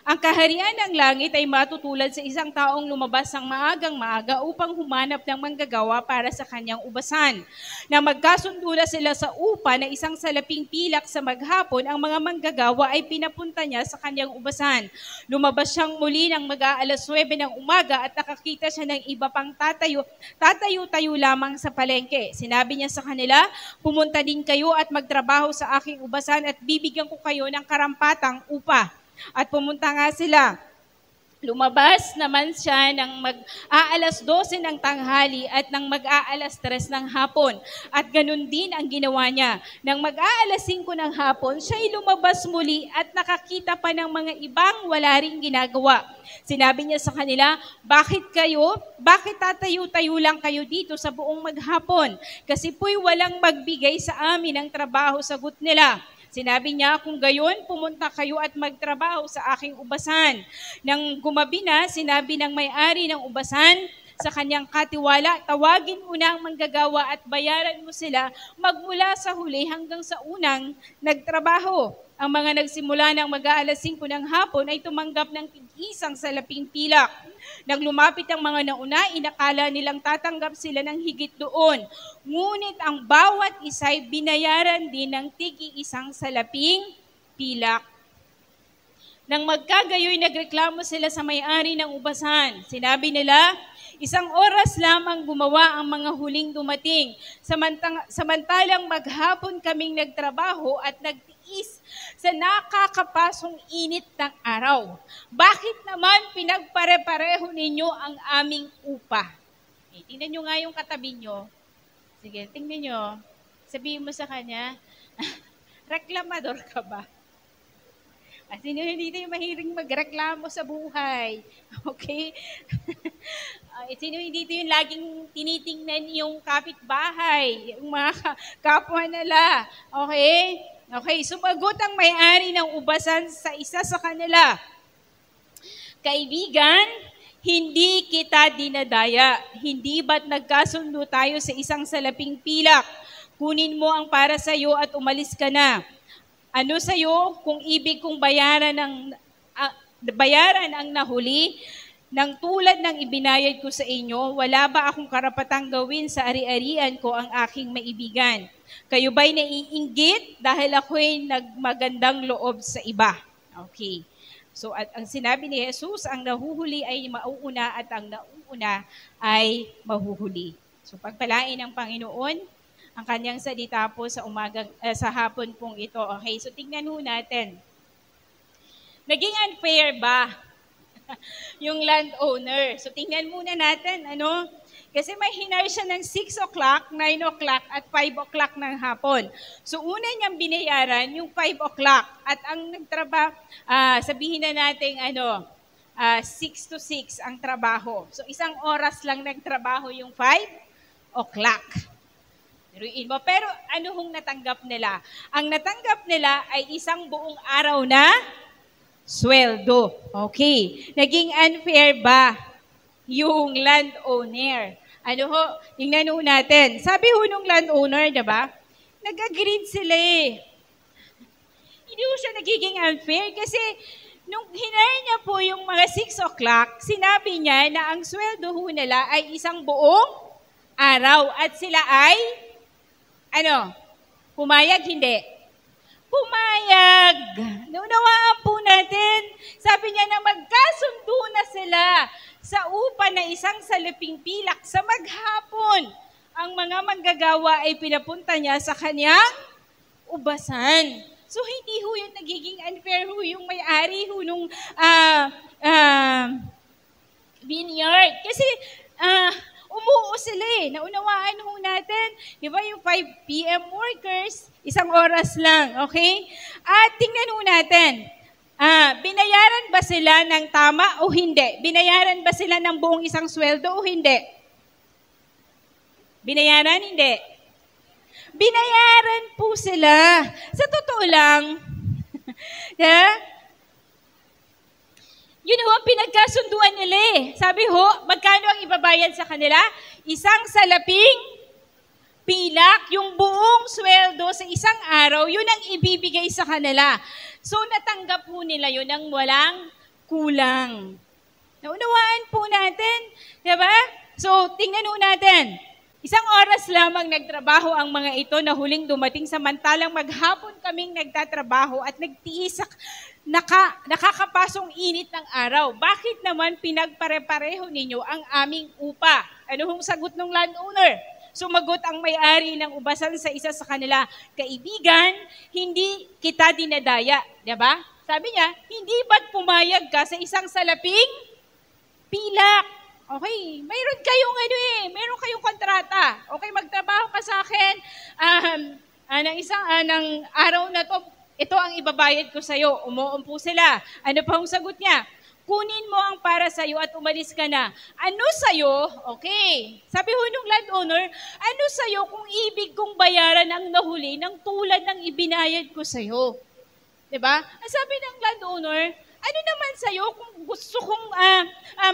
ang kaharian ng langit ay matutulad sa isang taong lumabas ng maagang maaga upang humanap ng manggagawa para sa kanyang ubasan. Na magkasundo na sila sa upa na isang salaping pilak sa maghapon, ang mga manggagawa ay pinapunta niya sa kanyang ubasan. Lumabas siyang muli ng mag-aalas 9 ng umaga at nakakita siya ng iba pang tatayo-tayo lamang sa palengke. Sinabi niya sa kanila, pumunta din kayo at magtrabaho sa aking ubasan at bibigyan ko kayo ng karampatang upa. At pumunta nga sila. Lumabas naman siya ng mag-aalas 12 ng tanghali at ng mag-aalas 3 ng hapon. At ganun din ang ginawa niya. Nang mag-aalas 5 ng hapon, siya'y lumabas muli at nakakita pa ng mga ibang wala ring ginagawa. Sinabi niya sa kanila, bakit tatayo-tayo lang kayo dito sa buong maghapon? Kasi po'y walang magbigay sa amin ng trabaho, sagot nila. Sinabi niya, kung gayon, pumunta kayo at magtrabaho sa aking ubasan. Nang gumabi na, sinabi ng may-ari ng ubasan sa kanyang katiwala, tawagin mo na ang manggagawa at bayaran mo sila magmula sa huli hanggang sa unang nagtrabaho. Ang mga nagsimula ng mag-aalas 5 ng hapon ay tumanggap ng tig-isang salaping pilak. Nang lumapit ang mga nauna, inakala nilang tatanggap sila ng higit doon. Ngunit ang bawat isa'y binayaran din ng tig-isang salaping pilak. Nang magkagayoy, nagreklamo sila sa may-ari ng ubasan. Sinabi nila, 1 oras lamang gumawa ang mga huling dumating. Samantalang maghapon kaming nagtrabaho at nagtiis sa nakakapasong init ng araw. Bakit naman pinagpare-pareho ninyo ang aming upa? Tingnan nyo nga yung katabi nyo. Sige, tingnan nyo. Sabihin mo sa kanya, reklamador ka ba? At sino hindi tayo mahiring magreklamo sa buhay? Okay? Sino hindi tayo yung laging tinitingnan yung kapitbahay, yung mga kapwa nila? Okay? Okay, sumagot ang may-ari ng ubasan sa isa sa kanila. Kaibigan, Hindi kita dinadaya. Hindi ba't nagkasundo tayo sa isang salaping pilak? Kunin mo ang para sa iyo at umalis ka na. Ano sa iyo kung ibig kong bayaran ang nahuli ng tulad ng ibinayad ko sa inyo? Wala ba akong karapatang gawin sa ari-arian ko ang aking maibigan? Kayo ba'y naiinggit dahil ako'y nagmagandang loob sa iba? Okay. So, at ang sinabi ni Jesus, ang nahuhuli ay mauuna at ang nauuna ay mahuhuli. So, pagpalain ng Panginoon ang kanyang salita po sa sa hapon pong ito. Okay, so tingnan ho natin. Naging unfair ba yung landowner? So, tingnan muna natin, kasi may hinar siya ng 6 o'clock, 9 o'clock, at 5 o'clock ng hapon. So, una niyang binayaran yung 5 o'clock. At ang nagtrabaho, sabihin na natin, 6 to 6 ang trabaho. So, isang oras lang nagtrabaho yung 5 o'clock. Pero ano hong natanggap nila? Ang natanggap nila ay isang buong araw na sweldo. Okay. Naging unfair ba yung landowner? Tingnan ho natin. Sabi ho nung landowner, diba? Nag-agree sila eh. Hindi ho siya nagiging unfair kasi nung hinar niya po yung mga 6 o'clock, sinabi niya na ang sweldo ho nila ay isang buong araw at sila ay pumayag, hindi. Pumayag. Naunawaan po natin. Sabi niya na magkasundo na sila sa upa na isang salaping pilak sa maghapon. Ang mga manggagawa ay pinapunta niya sa kanyang ubasan. So, hindi ho yung nagiging unfair ho yung may-ari ho nung vineyard. Kasi, umuo sila eh. Naunawaan ho natin. Di ba yung 5 p.m. workers, isang oras lang. Okay? At tingnan ho natin. Binayaran ba sila ng tama o hindi? Binayaran ba sila ng buong isang sweldo o hindi? Binayaran? Hindi. Binayaran po sila. Sa totoo lang, yun ho ang pinagkasunduan nila eh. Sabi ho, magkano ang ibabayad sa kanila? Isang salaping pilak, yung buong sweldo sa isang araw, yun ang ibibigay sa kanila. So, natanggap po nila yun ng walang kulang. Naunawaan po natin, diba? So, tingnan ho natin. Isang oras lamang nagtrabaho ang mga ito na huling dumating samantalang maghapon kaming nagtatrabaho at nagtiis nakakapasong init ng araw. Bakit naman pinagpare-pareho ninyo ang aming upa? Ano hong sagot ng landowner? Sumagot ang may-ari ng ubasan sa isa sa kanila, kaibigan, hindi kita dinadaya. Diba? Sabi niya, hindi ba't pumayag ka sa isang salaping pilak? Okay, mayroon kayong kontrata. Okay, magtrabaho ka sa akin ng araw na to, ito ang ibabayad ko sa'yo. Umuumpo sila. Ano pa ang sagot niya? Kunin mo ang para sa'yo at umalis ka na. Ano sa'yo? Okay. Sabi ho nung landowner, ano sa'yo kung ibig kong bayaran ang nahuli ng tulad ng ibinayad ko sa'yo? Diba? Ang sabi ng landowner, ano naman sa'yo kung gusto kong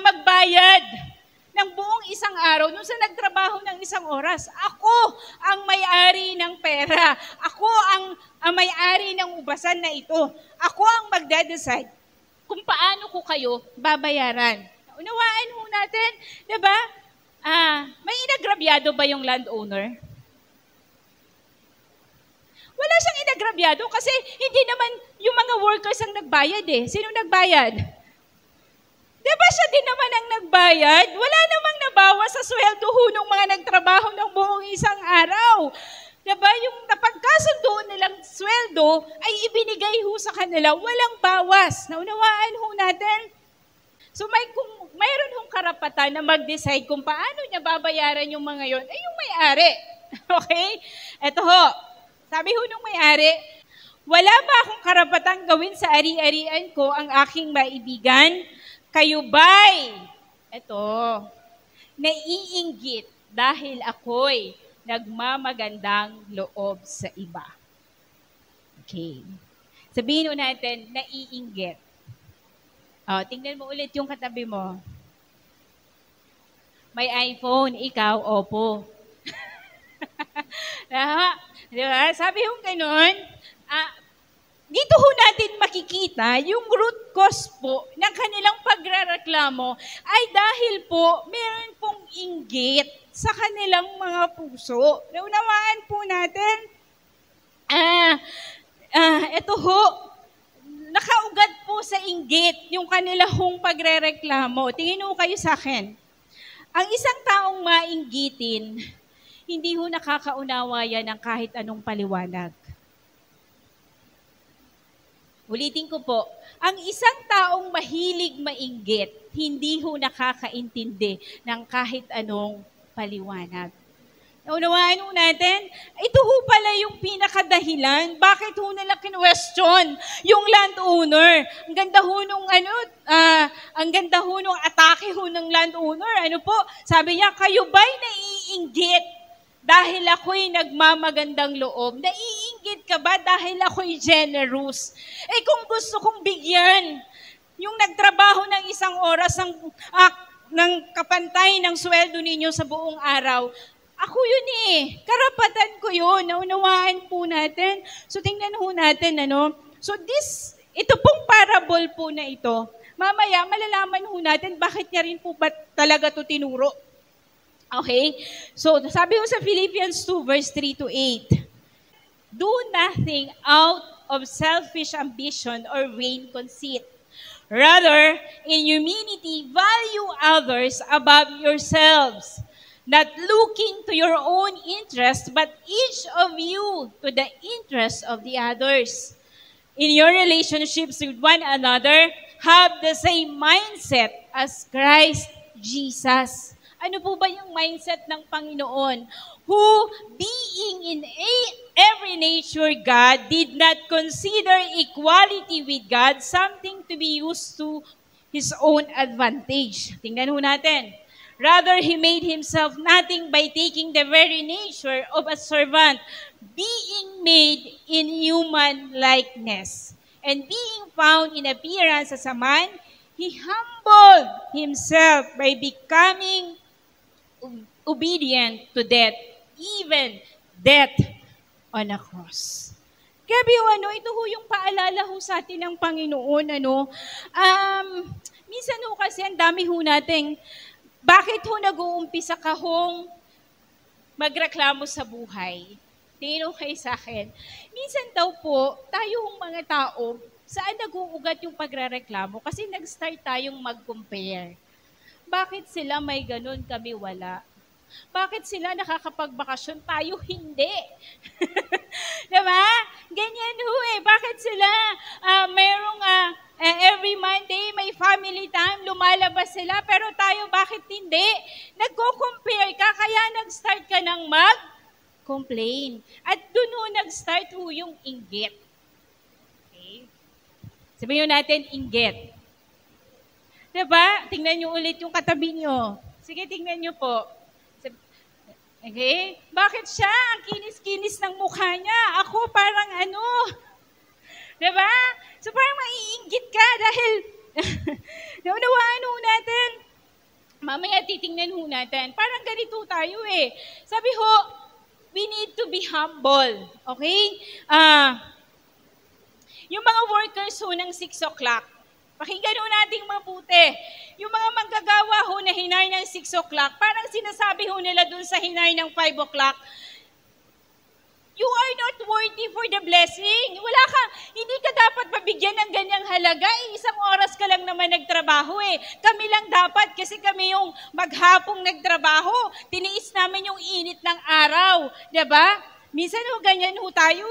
magbayad ng buong isang araw nung sa nagtrabaho ng isang oras? Ako ang may-ari ng pera. Ako ang may-ari ng ubasan na ito. Ako ang magdadecide kung paano ko kayo babayaran. Unawaan ho natin, diba? May inagrabyado ba yung landowner? Wala siyang inagrabyado kasi hindi naman yung mga workers ang nagbayad eh. Sino nagbayad? Diba siya din naman ang nagbayad? Wala namang nabawas sa sweldo ho ng mga nagtrabaho ng buong isang araw. Diba? Yung napagkasundo nilang sweldo ay ibinigay ho sa kanila, walang bawas. Naunawaan ho natin? So mayroon hong karapatan na mag-decide kung paano niya babayaran yung mga yon ay yung may-ari. Okay? Eto ho. Sabi ho nung may-ari, wala ba akong karapatang gawin sa ari-arian ko ang aking maibigan? Kayo ba'y, naiinggit dahil ako'y nagmamagandang loob sa iba? Okay. Sabihin natin, naiinggit. Tingnan mo ulit yung katabi mo. may iPhone, ikaw, Oppo. Diba? Sabi yung ganun, dito ho natin makikita yung root cause po ng kanilang pagrereklamo ay dahil po meron pong inggit sa kanilang mga puso. Naunawaan po natin, ito ho, nakaugat po sa inggit yung kanilang pagrereklamo. Tingin ho kayo sa akin. Ang isang taong mainggitin, hindi ho nakakaunawa yan ng kahit anong paliwanag. Ulitin ko po, ang isang taong mahilig mainggit, hindi ho nakakaintindi ng kahit anong paliwanag. Naunawaan ho natin, ito ho pala yung pinakadahilan. Bakit ho nila kinwestiyon yung landowner? Ang ganda ho nung atake ho ng landowner. Ano po? Sabi niya, kayo ba'y naiinggit dahil ako'y nagmamagandang loob? Naiinggit ka ba dahil ako'y generous? Kung gusto kong bigyan yung nagtrabaho ng isang oras ng kapantay ng sweldo ninyo sa buong araw, ako yun karapatan ko yun. Naunawaan po natin. So tingnan ho natin, So ito pong parable po na ito, mamaya malalaman ho natin bakit niya rin po ba talaga to tinuro. Okay? So sabi ho sa Philippians 2 verse 3 to 8, do nothing out of selfish ambition or vain conceit. Rather, in humility, value others above yourselves, not looking to your own interest, but each of you to the interest of the others. In your relationships with one another, have the same mindset as Christ Jesus. Ano po ba yung mindset ng Panginoon? Who, being in every nature God, did not consider equality with God something to be used to His own advantage. Tingnan ho natin. Rather, He made Himself nothing by taking the very nature of a servant, being made in human likeness. And being found in appearance as a man, He humbled Himself by becoming obedient to death, even death on a cross. Grabe ito ho yung paalala ho sa atin ng Panginoon, minsan ho kasi ang dami ho nating, bakit ho nag-uumpisa ka hong magreklamo sa buhay? Tingin ho kayo sa akin. Minsan daw po, tayo hong mga tao, saan nag-uugat yung pagrereklamo? Kasi nag-start tayong mag-compare. Bakit sila may ganun, kami wala? Bakit sila nakakapagbakasyon, tayo hindi? Diba? Ganyan ho Bakit sila mayroong every Monday may family time, lumalabas sila, pero tayo bakit hindi? Nagko-compare ka, kaya nag-start ka ng mag-complain. At dun nag-start yung inggit. Okay? Sabihin natin, inggit. Diba? Tingnan nyo ulit yung katabi nyo. Sige, tingnan nyo po. Okay? Bakit siya? Ang kinis-kinis ng mukha niya. Ako parang Diba? So parang maiinggit ka dahil naunawaan natin. Mamaya titingnan natin. Parang ganito tayo Sabi we need to be humble. Okay? Yung mga workers ng 6 o'clock, pakinggan nating mabuti. Yung mga manggagawa na hinay ng 6 o'clock, parang sinasabi nila dun sa hinay ng 5 o'clock, you are not worthy for the blessing. Hindi ka dapat mabigyan ng ganyang halaga. Isang oras ka lang naman nagtrabaho Kami lang dapat kasi kami yung maghapong nagtrabaho. Tiniis namin yung init ng araw. Diba? Minsan ganyan tayo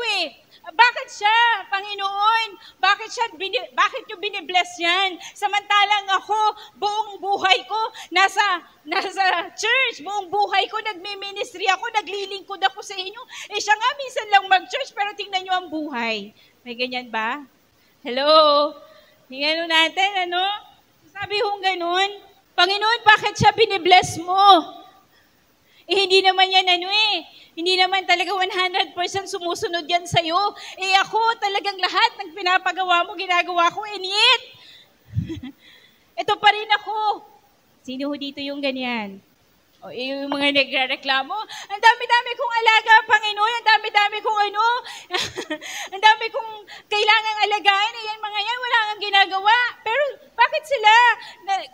Bakit siya, Panginoon? Bakit nyo binibless yan? Samantalang ako, buong buhay ko, nasa church, buong buhay ko, nagmi-ministry ako, naglilingkod ako sa inyo. Siya nga, minsan lang mag-church, pero tingnan nyo ang buhay. May ganyan ba? Hello? Tingnan natin, Sabi ganun, Panginoon, bakit siya binibless mo? Hindi naman yan Hindi naman talaga 100% sumusunod yan sa'yo. Ako talagang lahat ng pinapagawa mo, ginagawa ko, and yet, ito pa rin ako. Sino dito yung ganyan? O, yung mga nagreklamo, ang dami-dami kong alaga, Panginoon, ang dami-dami kong ano, ang dami kong kailangang alagaan, yan mga yan, wala kang ginagawa. Pero bakit sila?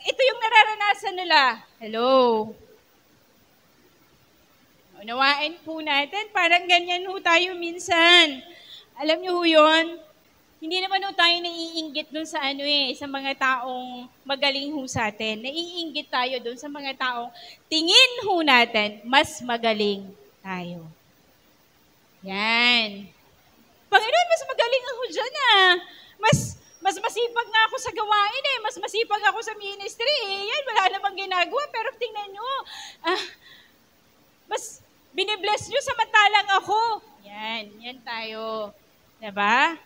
Ito yung nararanasan nila. Hello? Unawain po natin, parang ganyan ho tayo minsan. Alam niyo ho yun? Hindi naman ho tayo naiinggit dun sa sa mga taong magaling ho sa atin. Naiinggit tayo dun sa mga taong tingin ho natin, mas magaling tayo. Yan. Panginoon, mas magaling ako dyan Mas masipag nga ako sa gawain Mas masipag ako sa ministry Yan, wala namang ginagawa. Pero tingnan nyo, mas binibless nyo samantalang ako. Yan tayo. Diba?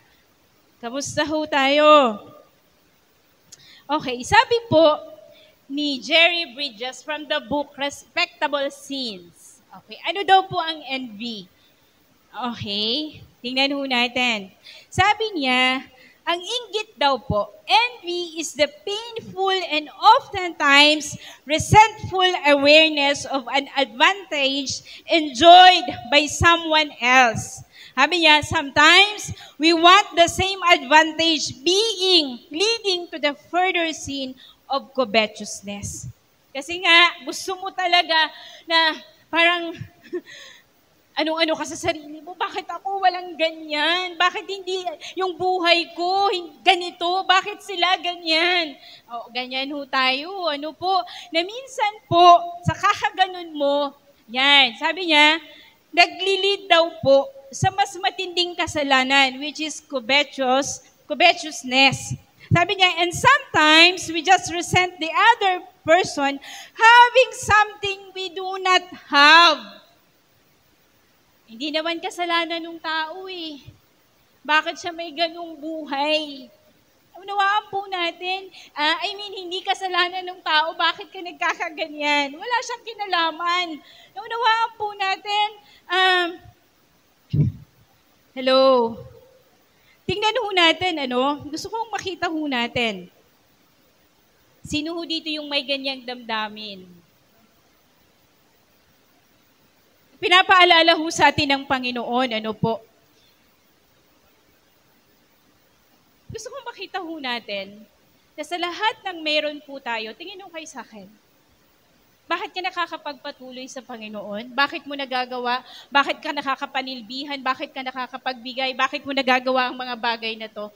Kamusta ho tayo? Okay, sabi po ni Jerry Bridges from the book Respectable Sins. Okay, ano daw po ang envy? Okay, tingnan ho natin. Sabi niya, ang inggit daw po, envy is the painful and oftentimes resentful awareness of an advantage enjoyed by someone else. Sabi niya, sometimes we want the same advantage leading to the further sin of covetousness. Kasi nga, gusto mo talaga na parang ano-ano ka sa sarili mo. Bakit ako walang ganyan? Bakit hindi yung buhay ko ganito? Bakit sila ganyan? O, ganyan ho tayo. Ano po? Na minsan po, sa kakaganon mo, yan, sabi niya, naglilid daw po sa mas matinding kasalanan, which is covetousness. Sabi niya, and sometimes we just resent the other person having something we do not have. Hindi naman kasalanan ng tao Bakit siya may ganung buhay? Unawaan po natin, hindi kasalanan ng tao, bakit ka nagkakaganyan? Wala siyang kinalaman. Unawaan po natin, hello. Tingnan ho natin, gusto kong makita ho natin. Sino ho dito yung may ganyang damdamin? Pinapaalala ho sa atin ng Panginoon, Gusto kong makita ho natin na sa lahat ng meron po tayo, tingin ho kayo sa akin. Bakit ka nakakapagpatuloy sa Panginoon? Bakit mo nagagawa? Bakit ka nakakapanilbihan? Bakit ka nakakapagbigay? Bakit mo nagagawa ang mga bagay na to?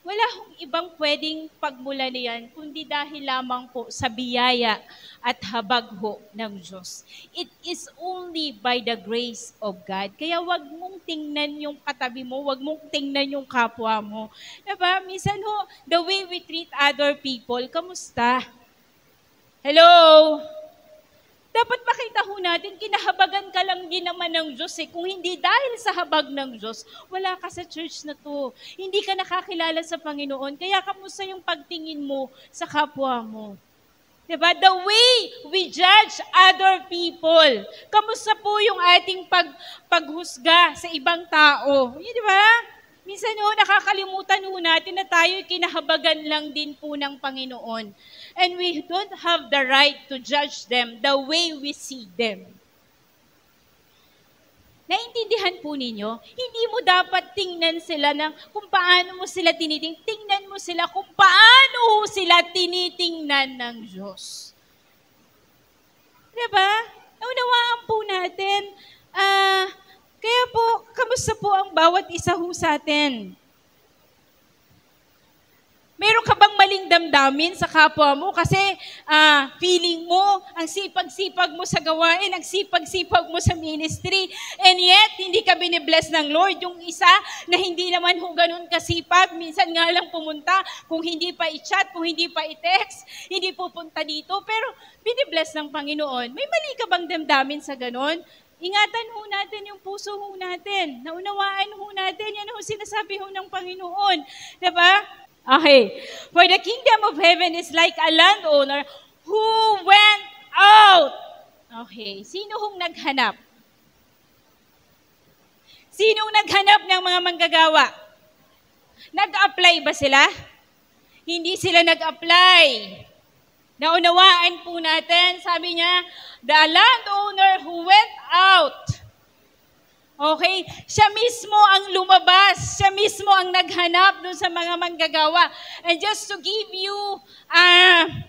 Wala hong ibang pwedeng pagmula niyan, kundi dahil lamang po sa biyaya at habag ho ng Diyos. It is only by the grace of God. Kaya wag mong tingnan yung katabi mo, wag mong tingnan yung kapwa mo. Diba? Minsan ho, the way we treat other people, kamusta? Hello? Dapat makita ho natin, kinahabagan ka lang din naman ng Diyos Kung hindi dahil sa habag ng Diyos, wala ka sa church na to. Hindi ka nakakilala sa Panginoon. Kaya kamusta yung pagtingin mo sa kapwa mo? Diba? The way we judge other people. Kamusta po yung ating paghusga sa ibang tao? Diba? Minsan nakakalimutan natin na tayo kinahabagan lang din po ng Panginoon. And we don't have the right to judge them the way we see them. Naintindihan po ninyo? Hindi mo dapat tingnan sila kung paano mo sila tinitingnan. Tingnan mo sila kung paano sila tinitingnan ng Diyos. Diba? Naunawaan po natin. Kaya po, kamusta po ang bawat isa ho sa atin? Meron ka bang maling damdamin sa kapwa mo? Kasi feeling mo, ang sipag-sipag mo sa gawain, ang sipag-sipag mo sa ministry, and yet, hindi ka binibless ng Lord. Yung isa na hindi naman ganun kasipag, minsan nga lang pumunta, kung hindi pa i-chat, kung hindi pa i-text, hindi pupunta dito, pero binibless ng Panginoon. May mali ka bang damdamin sa ganun? Ingatan ho natin yung puso ho natin. Naunawaan ho natin. Yan ho sinasabi ho ng Panginoon. Diba? Okay. For the kingdom of heaven is like a landowner who went out. Okay. Sino hong naghanap? Sinong naghanap ng mga manggagawa? Nag-apply ba sila? Hindi sila nag-apply. Naunawaan po natin, sabi niya, the landowner who went out. Okay? Siya mismo ang lumabas. Siya mismo ang naghanap dun sa mga manggagawa. And just to give you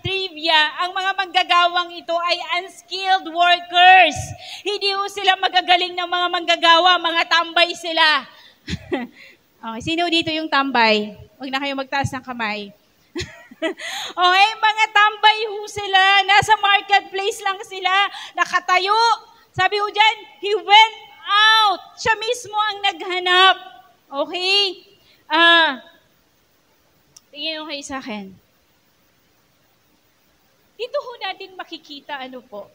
trivia, ang mga manggagawang ito ay unskilled workers. Hindi ho sila magagaling ng mga manggagawa, mga tambay sila. Okay, sino dito yung tambay? Huwag na kayo magtaas ng kamay. Okay, mga tambay ho sila. Nasa marketplace lang sila. Nakatayo. Sabi ho dyan, he went out. Siya mismo ang naghanap. Okay? Tingin ho kayo sa akin. Dito ho natin makikita ano po.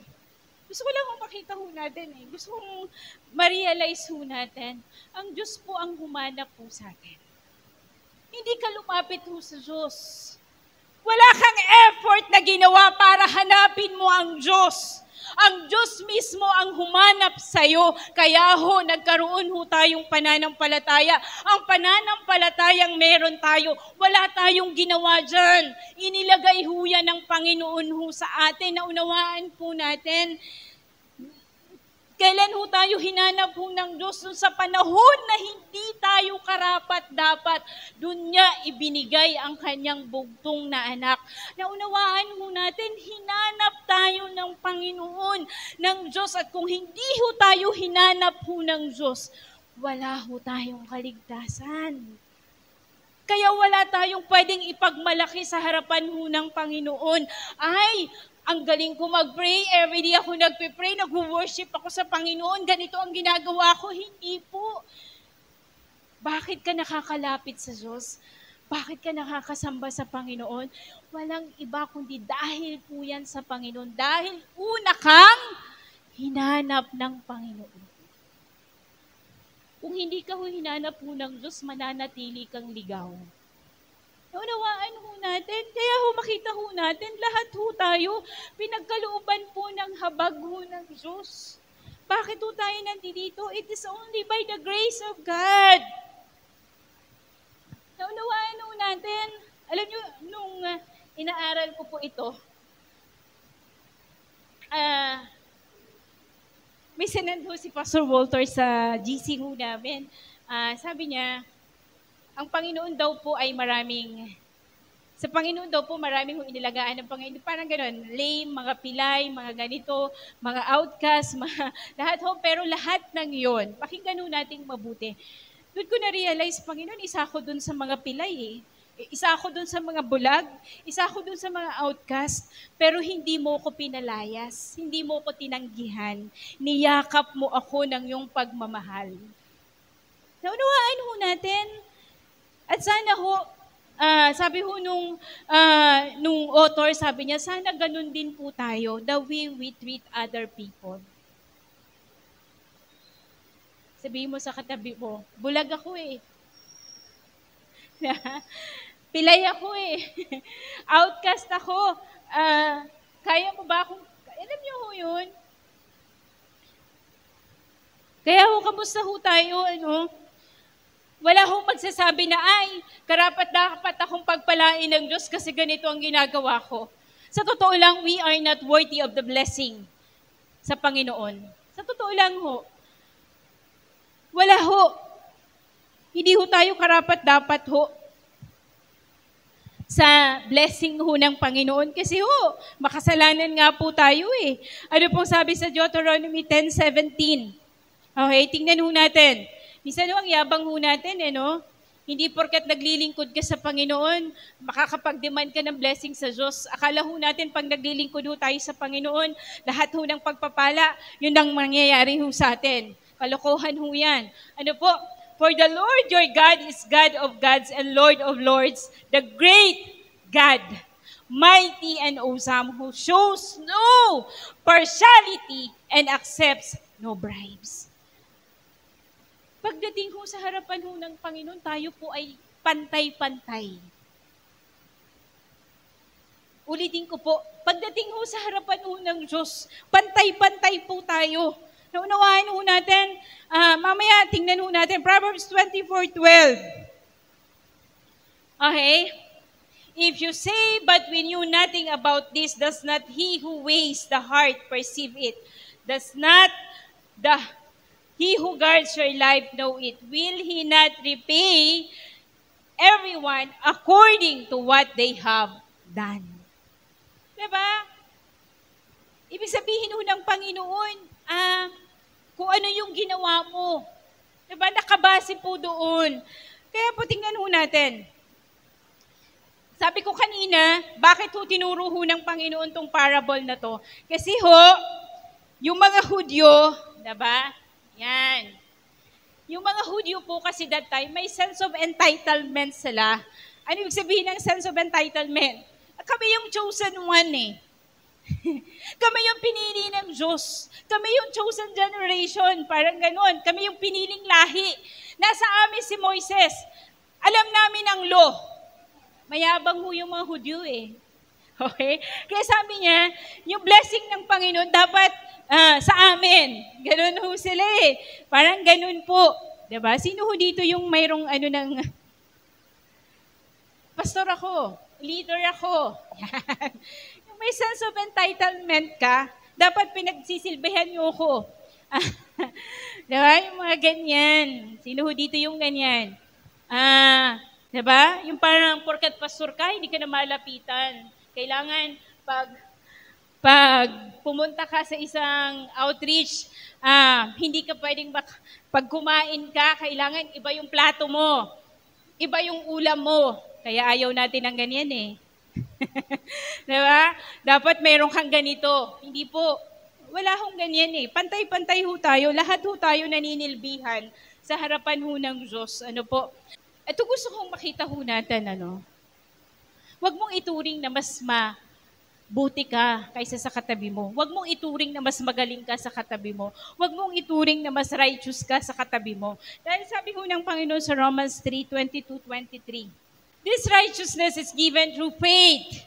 Gusto ko lang makita ho natin eh. Gusto kong ma-realize ho natin. Ang Diyos po ang humanap po sa atin. Hindi ka lumapit ho sa Diyos. Wala kang effort na ginawa para hanapin mo ang Diyos. Ang Diyos mismo ang humanap sa'yo. Kaya ho, nagkaroon ho tayong pananampalataya. Ang pananampalatayang meron tayo, wala tayong ginawa dyan. Inilagay ho yan ng Panginoon ho sa atin. Naunawaan po natin. Kailan ho tayo hinanap ho ng Diyos? Sa panahon na hindi tayo karapat-dapat, doon niya ibinigay ang kanyang bugtong na anak. Naunawaan ho natin, hinanap tayo ng Panginoon, ng Diyos. At kung hindi ho tayo hinanap ho ng Diyos, wala ho tayong kaligtasan. Kaya wala tayong pwedeng ipagmalaki sa harapan ho ng Panginoon. Ay, ang galing ko mag-pray, everyday ako nagpe-pray, nag-worship ako sa Panginoon, ganito ang ginagawa ko. Hindi po. Bakit ka nakakalapit sa Diyos? Bakit ka nakakasamba sa Panginoon? Walang iba kundi dahil po yan sa Panginoon. Dahil una kang hinanap ng Panginoon. Kung hindi ka hinanap po ng Diyos, mananatili kang ligaw. Naunawaan ho natin, kaya ho makita ho natin, lahat ho tayo, pinagkalooban po ng habag ho ng Diyos. Bakit ho tayo nandito? It is only by the grace of God. Naunawaan ho natin, alam nyo, nung inaaral ko po ito, may sinend ho si Pastor Walter sa GC ho namin. Sabi niya, ang Panginoon daw po ay sa Panginoon daw po maraming inilagaan ng Panginoon. Parang gano'n, lame, mga pilay, mga ganito, mga outcast, lahat ho, pero lahat ng yon, pakinggan ho nating mabuti. Doon ko na-realize, Panginoon, isa ako doon sa mga pilay Isa ako doon sa mga bulag, isa ako doon sa mga outcast, pero hindi mo ko pinalayas, hindi mo ko tinanggihan, niyakap mo ako ng iyong pagmamahal. Naunawaan ho natin, at sana ho, sabi ho nung author, sabi niya, sana ganun din po tayo, the way we treat other people. Sabihin mo sa katabi mo, bulag ako eh. Pilay ako eh. Outcast ako. Kaya mo ba akong, alam niyo ho yun? Kaya ho, kamusta ho tayo, Wala hong magsasabi na, ay, karapat-dapat akong pagpalain ng Diyos kasi ganito ang ginagawa ko. Sa totoo lang, we are not worthy of the blessing sa Panginoon. Sa totoo lang ho. Wala ho. Hindi ho tayo karapat-dapat ho sa blessing ho ng Panginoon. Kasi ho, makasalanan nga po tayo eh. Ano pong sabi sa Deuteronomy 10:17? Okay, tingnan ho natin. Minsan ang yabang ho natin, Hindi porket naglilingkod ka sa Panginoon, makakapag-demand ka ng blessing sa Diyos. Akala ho natin, pag naglilingkod ho tayo sa Panginoon, lahat ho ng pagpapala, yun ang mangyayari ho sa atin. Kalokohan ho yan. Ano po? For the Lord your God is God of gods and Lord of lords, the great God, mighty and awesome, who shows no partiality and accepts no bribes. Pagdating ho sa harapan ho ng Panginoon, tayo po ay pantay-pantay. Ulitin ko po, pagdating ho sa harapan ho ng Diyos, pantay-pantay po tayo. Naunawain ho natin, mamaya tingnan ho natin, Proverbs 24:12. Okay? If you say, but we knew nothing about this, does not he who weighs the heart perceive it? Does not he who guards your life know it? Will he not repay everyone according to what they have done? Diba? Ibig sabihin ng Panginoon, kung ano yung ginawa mo. Diba? Nakabase po doon. Kaya po tingnan ho natin. Sabi ko kanina, bakit ho tinuro ho ng Panginoon tong parable na to? Kasi ho, yung mga Hudyo, diba? Yan. Yung mga Hudyo po kasi that time, may sense of entitlement sila. Ano ibig sabihin ng sense of entitlement? Kami yung chosen one eh. Kami yung pinili ng Diyos. Kami yung chosen generation. Parang ganon. Kami yung piniling lahi. Nasa amin si Moises. Alam namin ang law. Mayabang ho yung mga Hudyo eh. Okay? Kaya sabi niya, yung blessing ng Panginoon dapat sa amin. Ganon ho sila eh. Parang ganon po. Diba? Sino ho dito yung mayroong ng... Pastor ako. Leader ako. Yan. Yung may sense of entitlement ka, dapat pinagsisilbihan niyo ako. Diba? Yung mga ganyan. Sino ho dito yung ganyan? Diba? Yung parang porkat pastor ka, hindi ka na malapitan. Kailangan pag pumunta ka sa isang outreach, hindi ka pwedeng pag kumain ka, kailangan iba yung plato mo. Iba yung ulam mo. Kaya ayaw natin ng ganyan eh. Diba? Dapat mayroon kang ganito. Hindi po. Wala hong ganyan eh. Pantay-pantay ho tayo. Lahat ho tayo naninilbihan sa harapan ho ng Diyos. Ano po? Ito gusto kong makita ho natin, Huwag mong ituring na mas mabuti ka kaysa sa katabi mo. Huwag mong ituring na mas magaling ka sa katabi mo. Huwag mong ituring na mas righteous ka sa katabi mo. Dahil sabi ho ng Panginoon sa Romans 3:22-23, this righteousness is given through faith.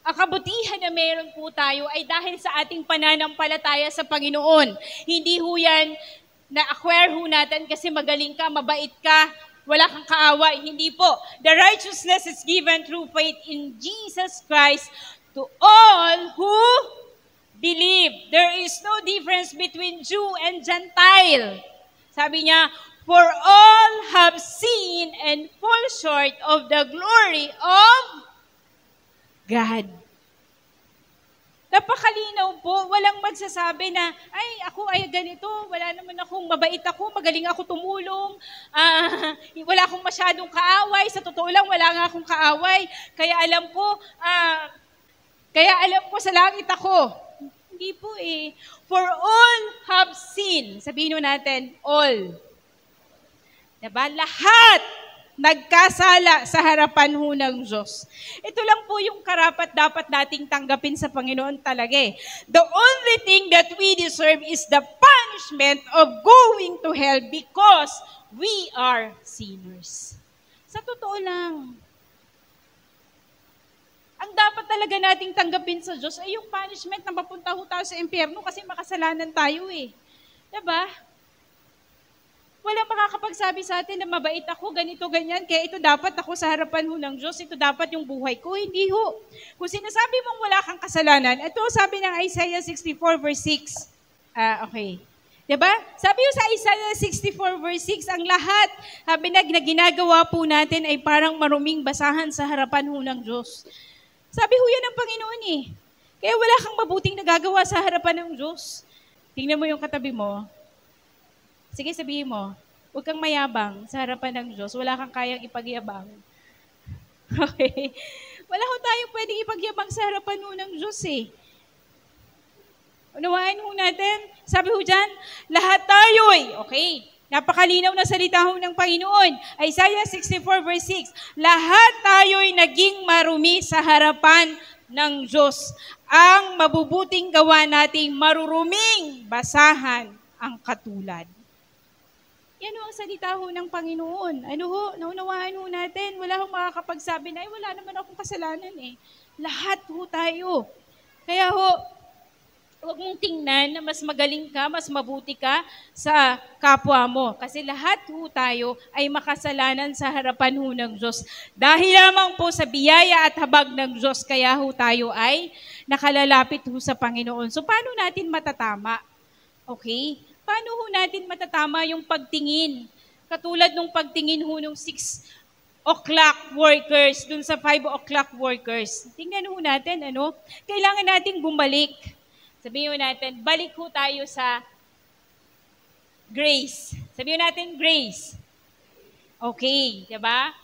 Ang kabutihan na meron po tayo ay dahil sa ating pananampalataya sa Panginoon. Hindi ho yan na-acquire ho natin kasi magaling ka, mabait ka, wala kang kaaway. Hindi po. The righteousness is given through faith in Jesus Christ to all who believe. There is no difference between Jew and Gentile. Sabi niya, for all have sinned and fall short of the glory of God. Napakalinaw po, walang magsasabi na, ay, ako ay ganito, wala naman akong mabait ako, magaling ako tumulong, wala akong masyadong kaaway, sa totoo lang, wala nga akong kaaway, kaya alam ko sa langit ako. Hindi po eh. For all have sinned. Sabihin natin, all. Diba? Lahat nagkasala sa harapan ho ng Diyos. Ito lang po yung karapat dapat nating tanggapin sa Panginoon talaga eh. The only thing that we deserve is the punishment of going to hell because we are sinners. Sa totoo lang. Ang dapat talaga nating tanggapin sa Diyos ay yung punishment na mapunta ho tayo sa impyerno kasi makasalanan tayo eh. Diba? Walang makakapagsabi sa atin na mabait ako, ganito, ganyan, kaya ito dapat ako sa harapan ho ng Diyos, ito dapat yung buhay ko. Hindi ho. Kung sinasabi mong wala kang kasalanan, ito sabi ng Isaiah 64 verse 6. Okay. Diba? Sabi yung sa Isaiah 64 verse 6, ang lahat, sabi na ginagawa po natin ay parang maruming basahan sa harapan ho ng Diyos. Sabi ho yan ng Panginoon eh. Kaya wala kang mabuting nagagawa sa harapan ng Diyos. Tingnan mo yung katabi mo. Sige, sabihin mo, huwag kang mayabang sa harapan ng Diyos. Wala kang kayang ipagyabang. Okay? Wala ho tayong pwedeng ipagyabang sa harapan ho ng Diyos eh. Unawain ho natin. Sabi ho dyan, lahat tayo'y, okay, napakalinaw na salita ho ng Panginoon. Isaiah 64 verse 6, lahat tayo'y naging marumi sa harapan ng Diyos. Ang mabubuting gawa nating maruruming basahan ang katulad. Yan ho ang salita ho ng Panginoon. Ano ho, naunawaan ho natin. Wala hong makakapagsabi na, wala naman akong kasalanan eh. Lahat ho tayo. Kaya ho, Huwag mong tingnan na mas magaling ka, mas mabuti ka sa kapwa mo. Kasi lahat ho tayo ay makasalanan sa harapan ho ng Diyos. Dahil lamang po sa biyaya at habag ng Diyos, kaya ho tayo ay nakalalapit ho sa Panginoon. So paano natin matatama? Okay? Paano ho natin matatama yung pagtingin? Katulad nung pagtingin ho nung 6 o'clock workers, dun sa 5 o'clock workers. Tingnan ho natin, kailangan nating bumalik. Sabihin natin, balik ho tayo sa grace. Sabihin natin, grace. Okay, diba?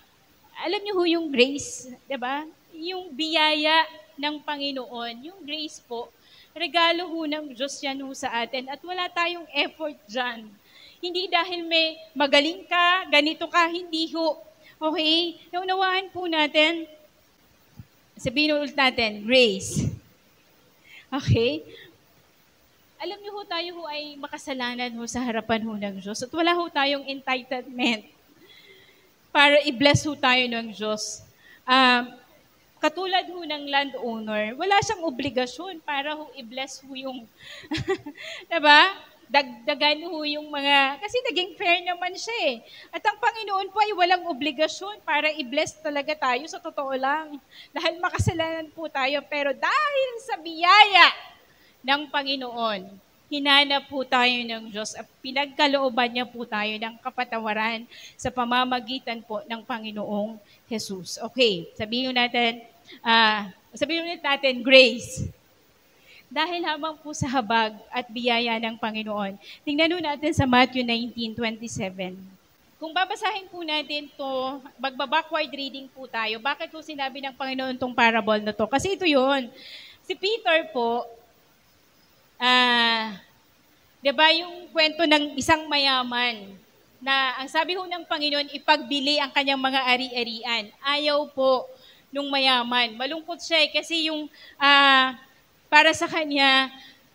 Alam niyo ho yung grace, diba? Yung biyaya ng Panginoon, yung grace po, regalo ho ng Diyos yan ho sa atin at wala tayong effort dyan. Hindi dahil may magaling ka, ganito ka, hindi ho. Okay? Naunawaan po natin, sabihin ulit natin, grace. Okay? Alam niyo ho, tayo ho ay makasalanan ho sa harapan ho ng Diyos. At wala ho tayong entitlement para i-bless ho tayo ng Diyos. Katulad ho ng landowner, wala siyang obligasyon para ho i-bless ho yung, diba? Dagdagan ho yung mga, kasi naging fair naman siya eh. At ang Panginoon po ay walang obligasyon para i-bless talaga tayo sa totoo lang. Dahil makasalanan po tayo, pero dahil sa biyaya ng Panginoon, hinanap po tayo ng Diyos at pinagkalooban niya po tayo ng kapatawaran sa pamamagitan po ng Panginoong Jesus. Okay, sabihin natin grace. Dahil habang po sa habag at biyaya ng Panginoon, tingnan natin sa Matthew 19:27. Kung babasahin po natin to, magba-backward reading po tayo. Bakit po sinabi ng Panginoon tong parable na to? Kasi ito yun. Si Peter po, diba yung kwento ng isang mayaman na ang sabi ho ng Panginoon, ipagbili ang kanyang mga ari-arian. Ayaw po nung mayaman. Malungkot siya kasi yung para sa kanya,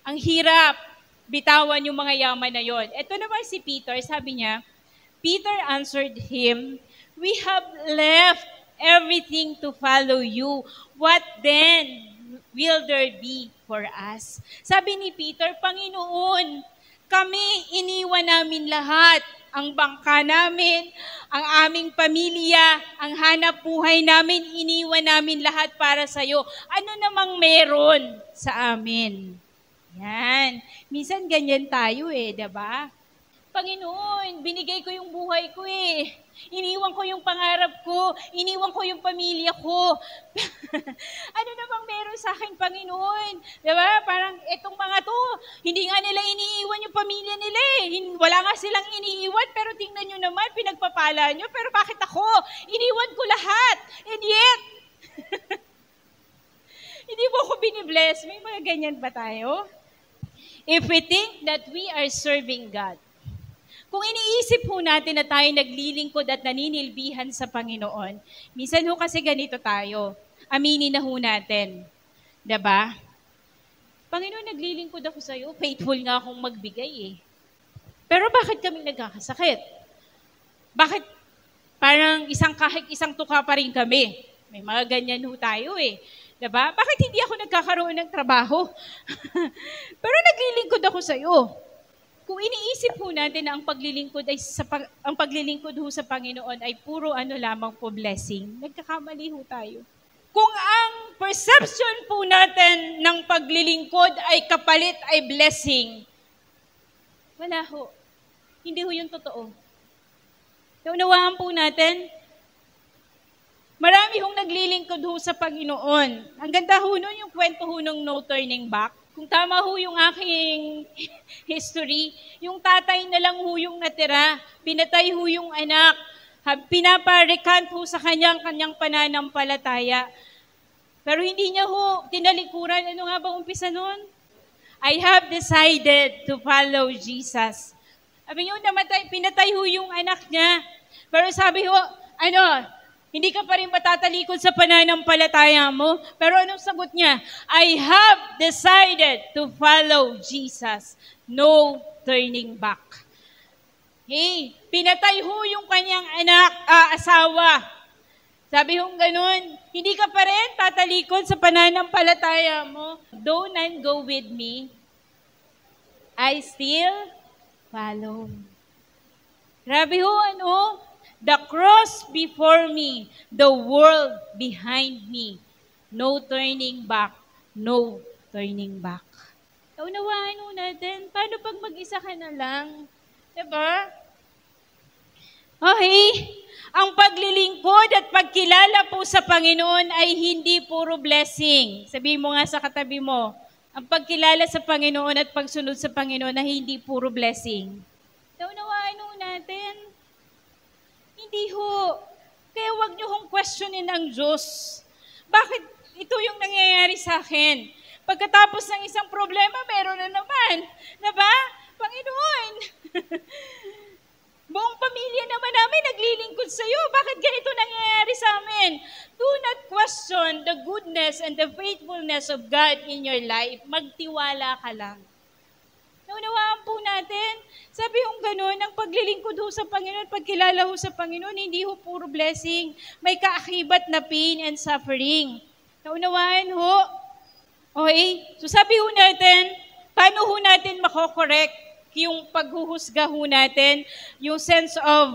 ang hirap bitawan yung mga yaman na yon. Ito naman si Peter, sabi niya, Peter answered him, "We have left everything to follow you. What then will there be for us?" Sabi ni Peter, Panginoon, kami iniwan namin lahat. Ang bangka namin, ang aming pamilya, ang hanap buhay namin, iniwan namin lahat para sa'yo. Ano namang meron sa amin? Yan. Minsan ganyan tayo diba? Panginoon, binigay ko yung buhay ko Iniwan ko yung pangarap ko. Iniwan ko yung pamilya ko. Ano namang meron sa akin, Panginoon? Diba? Parang itong mga to, hindi nga nila iniiwan yung pamilya nila Wala nga silang iniiwan, pero tingnan nyo naman, pinagpapala nyo. Pero bakit ako? Iniwan ko lahat. And yet, hindi mo ako binibless. May mga ganyan ba tayo? If we think that we are serving God, kung iniisip ho natin na tayo naglilingkod at naninilbihan sa Panginoon, minsan ho kasi ganito tayo, aminin na ho natin. Diba? Panginoon, naglilingkod ako sa iyo, faithful nga akong magbigay Pero bakit kami nagkakasakit? Bakit parang kahit isang tuka pa rin kami? May mga ganyan ho tayo Diba? Bakit hindi ako nagkakaroon ng trabaho? Pero naglilingkod ako sa iyo. Kung iniisip ho natin na ang paglilingkod ho sa Panginoon ay puro lamang po blessing, nagkakamali ho tayo. Kung ang perception po natin ng paglilingkod ay kapalit ay blessing, wala ho. Hindi ho yung totoo. Naunawaan po natin, marami hong naglilingkod ho sa Panginoon. Ang ganda ho nun yung kwento ho ng no turning back. Kung tama ho yung aking history, yung tatay na lang ho yung natira, pinatay ho yung anak, pinaparecant ho sa kanyang pananampalataya. Pero hindi niya ho tinalikuran. Ano nga ba umpisa nun? I have decided to follow Jesus. Sabi niyo, pinatay ho yung anak niya. Pero sabi ho, hindi ka pa rin matatalikod sa pananampalataya mo. Pero anong sagot niya? I have decided to follow Jesus. No turning back. Pinatay ho yung kanyang asawa. Sabi ho ganun, hindi ka pa rin tatalikod sa pananampalataya mo. Though none go with me, I still follow. Grabe ho, ano? The cross before me, the world behind me. No turning back, no turning back. Naunawaan ho natin, paano pag mag-isa ka na lang? Diba? Okay, ang paglilingkod at pagkilala po sa Panginoon ay hindi puro blessing. Sabihin mo nga sa katabi mo, ang pagkilala sa Panginoon at pagsunod sa Panginoon ay hindi puro blessing. Naunawaan ho natin, hindi ho. Kaya wag niyo hong questionin ang Diyos. Bakit ito yung nangyayari sa akin? Pagkatapos ng isang problema, meron na naman. Diba? Panginoon, buong pamilya naman namin naglilingkod sa iyo. Bakit ganito nangyayari sa amin? Do not question the goodness and the faithfulness of God in your life. Magtiwala ka lang. Naunawaan po natin, sabi yung gano'n, ang paglilingkod ho sa Panginoon, pagkilala ho sa Panginoon, hindi ho puro blessing. May kaakibat na pain and suffering. Naunawaan ho? Okay? So sabi ho natin, paano ho natin makokorek yung paghuhusga ho natin, yung sense of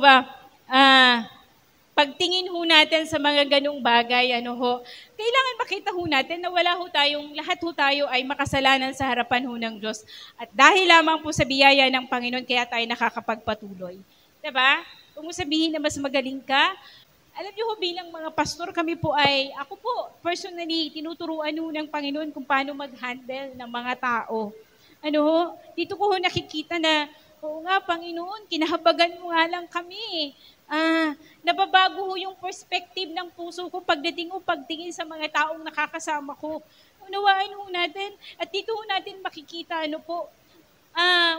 pagtingin ho natin sa mga ganong bagay, ano ho, kailangan makita ho natin na wala ho tayong, lahat ho tayo ay makasalanan sa harapan ho ng Diyos. At dahil lamang po sa biyaya ng Panginoon, kaya tayo nakakapagpatuloy. Diba? Kung mo sabihin na mas magaling ka, alam niyo ho, bilang mga pastor, kami po ay, ako po, personally, tinuturuan ho ng Panginoon kung paano mag-handle ng mga tao. Ano ho, dito ko ho nakikita na, oo nga, Panginoon, kinahabagan mo nga lang kami. Nababago ho yung perspective ng puso ko pagtingin sa mga taong nakakasama ko. Unawaan ho natin, at dito ho natin makikita, ano po,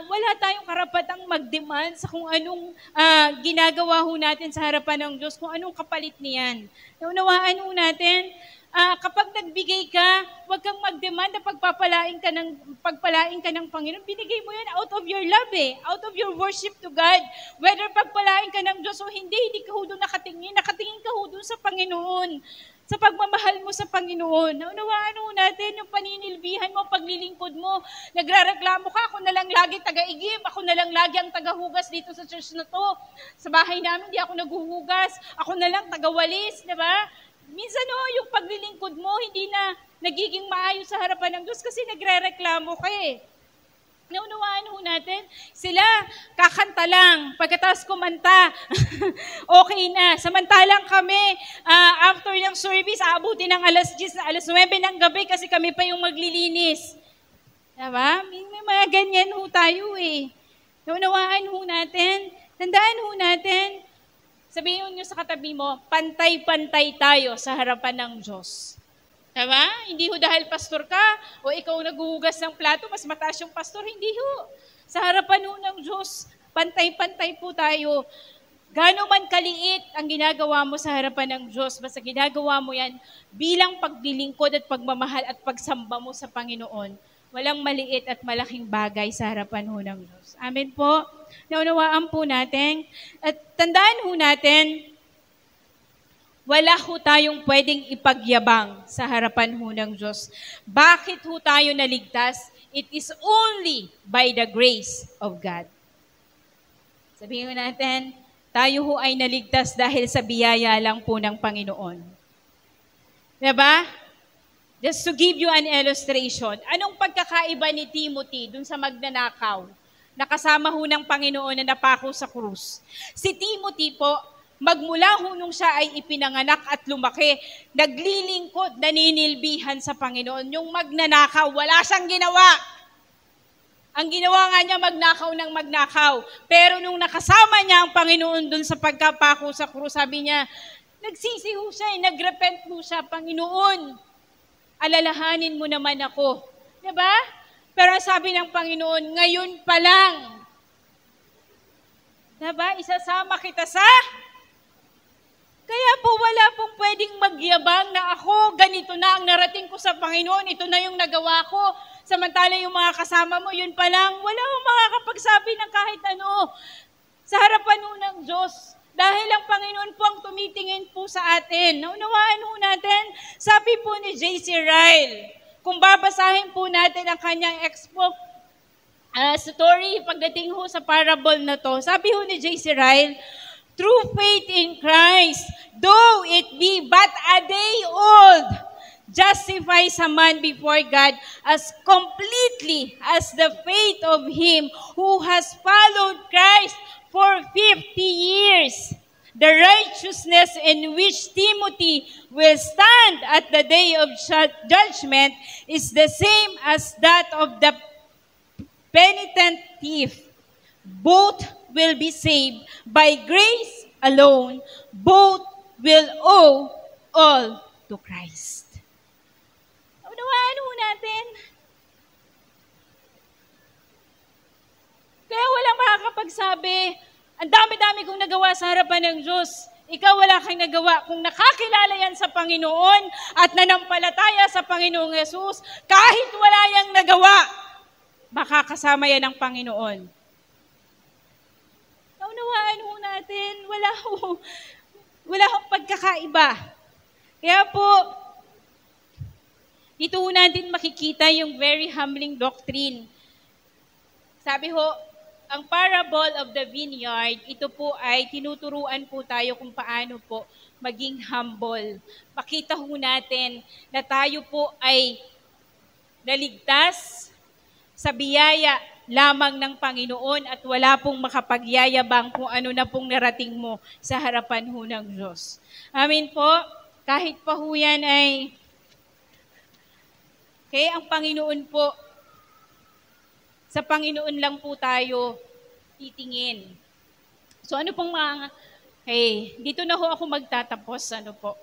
wala tayong karapatang mag-demand sa kung anong ginagawa ho natin sa harapan ng Diyos, kung anong kapalit niyan. Unawaan ho natin, kapag nagbigay ka, huwag kang mag-demand na pagpalain ka ng Panginoon. Binigay mo yan out of your love out of your worship to God. Whether pagpalain ka ng Diyos o hindi ka ho doon nakatingin ka ho doon sa Panginoon. Sa pagmamahal mo sa Panginoon. Naunawaan ho natin yung paninilbihan mo, paglilingkod mo. Nagrareklamo ka, ako na lang lagi taga-igib, ako na lang lagi ang taga-hugas dito sa church na to. Sa bahay namin, di ako naghuhugas, ako na lang taga-walis, di ba? Minsan yung paglilingkod mo, hindi na nagiging maayos sa harapan ng Diyos kasi nagre-reklamo ka Naunawaan ho natin, sila kakanta lang, pagkatapos kumanta, okay na. Samantalang kami, after ng service, aabutin ng alas 10, alas 9 ng gabi kasi kami pa yung maglilinis. Diba? May mga ganyan ho tayo Naunawaan ho natin, tandaan ho natin, sabihin nyo sa katabi mo, pantay-pantay tayo sa harapan ng Diyos. Diba? Hindi ho dahil pastor ka o ikaw naghuhugas ng plato, mas mataas yung pastor. Hindi ho. Sa harapan ho ng Diyos, pantay-pantay po tayo. Gano'n man kaliit ang ginagawa mo sa harapan ng Diyos, basta ginagawa mo yan bilang paglilingkod at pagmamahal at pagsamba mo sa Panginoon. Walang maliit at malaking bagay sa harapan ho ng Diyos. Amen po. Naunawaan po natin. At tandaan ho natin, wala ho tayong pwedeng ipagyabang sa harapan ho ng Diyos. Bakit ho tayo naligtas? It is only by the grace of God. Sabihin ho natin, tayo ho ay naligtas dahil sa biyaya lang po ng Panginoon. Diba? Just to give you an illustration, anong pagkakaiba ni Timothy dun sa magnanakaw? Nakasama ho ng Panginoon na napako sa krus. Si Timothy po, magmula ho nung siya ay ipinanganak at lumaki, naglilingkod, naninilbihan sa Panginoon. Yung magnanakaw, wala siyang ginawa. Ang ginawa nga niya, magnakaw ng magnakaw. Pero nung nakasama niya ang Panginoon dun sa pagkapako sa krus, sabi niya, nagsisi ho siya, nagrepent ho siya, Panginoon, alalahanin mo naman ako. Diba? Pero sabi ng Panginoon, ngayon pa lang. Diba? Isasama kita sa... Kaya po wala pong pwedeng magyabang na ako, ganito na ang narating ko sa Panginoon, ito na yung nagawa ko. Samantala yung mga kasama mo, yun pa lang, wala akong makakapagsabi ng kahit ano sa harapan ng Diyos. Dahil ang Panginoon po ang tumitingin po sa atin. Naunawaan po natin, sabi po ni J.C. Ryle, kung babasahin po natin ang kanyang expo, story pagdating ho sa parable na to. Sabi ho ni J.C. Ryle, true faith in Christ, though it be but a day old, justifies a man before God as completely as the faith of him who has followed Christ for 50 years. The righteousness in which Timothy will stand at the day of judgment is the same as that of the penitent thief. Both will be saved by grace alone. Both will owe all to Christ. Unawaan ho natin. Kaya walang makakapagsabi, ang dami-dami kong nagawa sa harapan ng Diyos. Ikaw wala kang nagawa. Kung nakakilala yan sa Panginoon at nanampalataya sa Panginoong Yesus, kahit wala yang nagawa, makakasama yan ng Panginoon. Naunawaan ho natin, wala hong pagkakaiba. Kaya po, dito ho natin makikita yung very humbling doctrine. Sabi ho, ang parable of the vineyard, ito po ay tinuturuan po tayo kung paano po maging humble. Pakita ho natin na tayo po ay naligtas sa biyaya lamang ng Panginoon at wala pong makapagyayabang kung ano na pong narating mo sa harapan ho ng Diyos. Amin po, kahit pa ho yan ay, kaya ang Panginoon po, sa Panginoon lang po tayo titingin. So ano pong dito na ho ako magtatapos, ano pong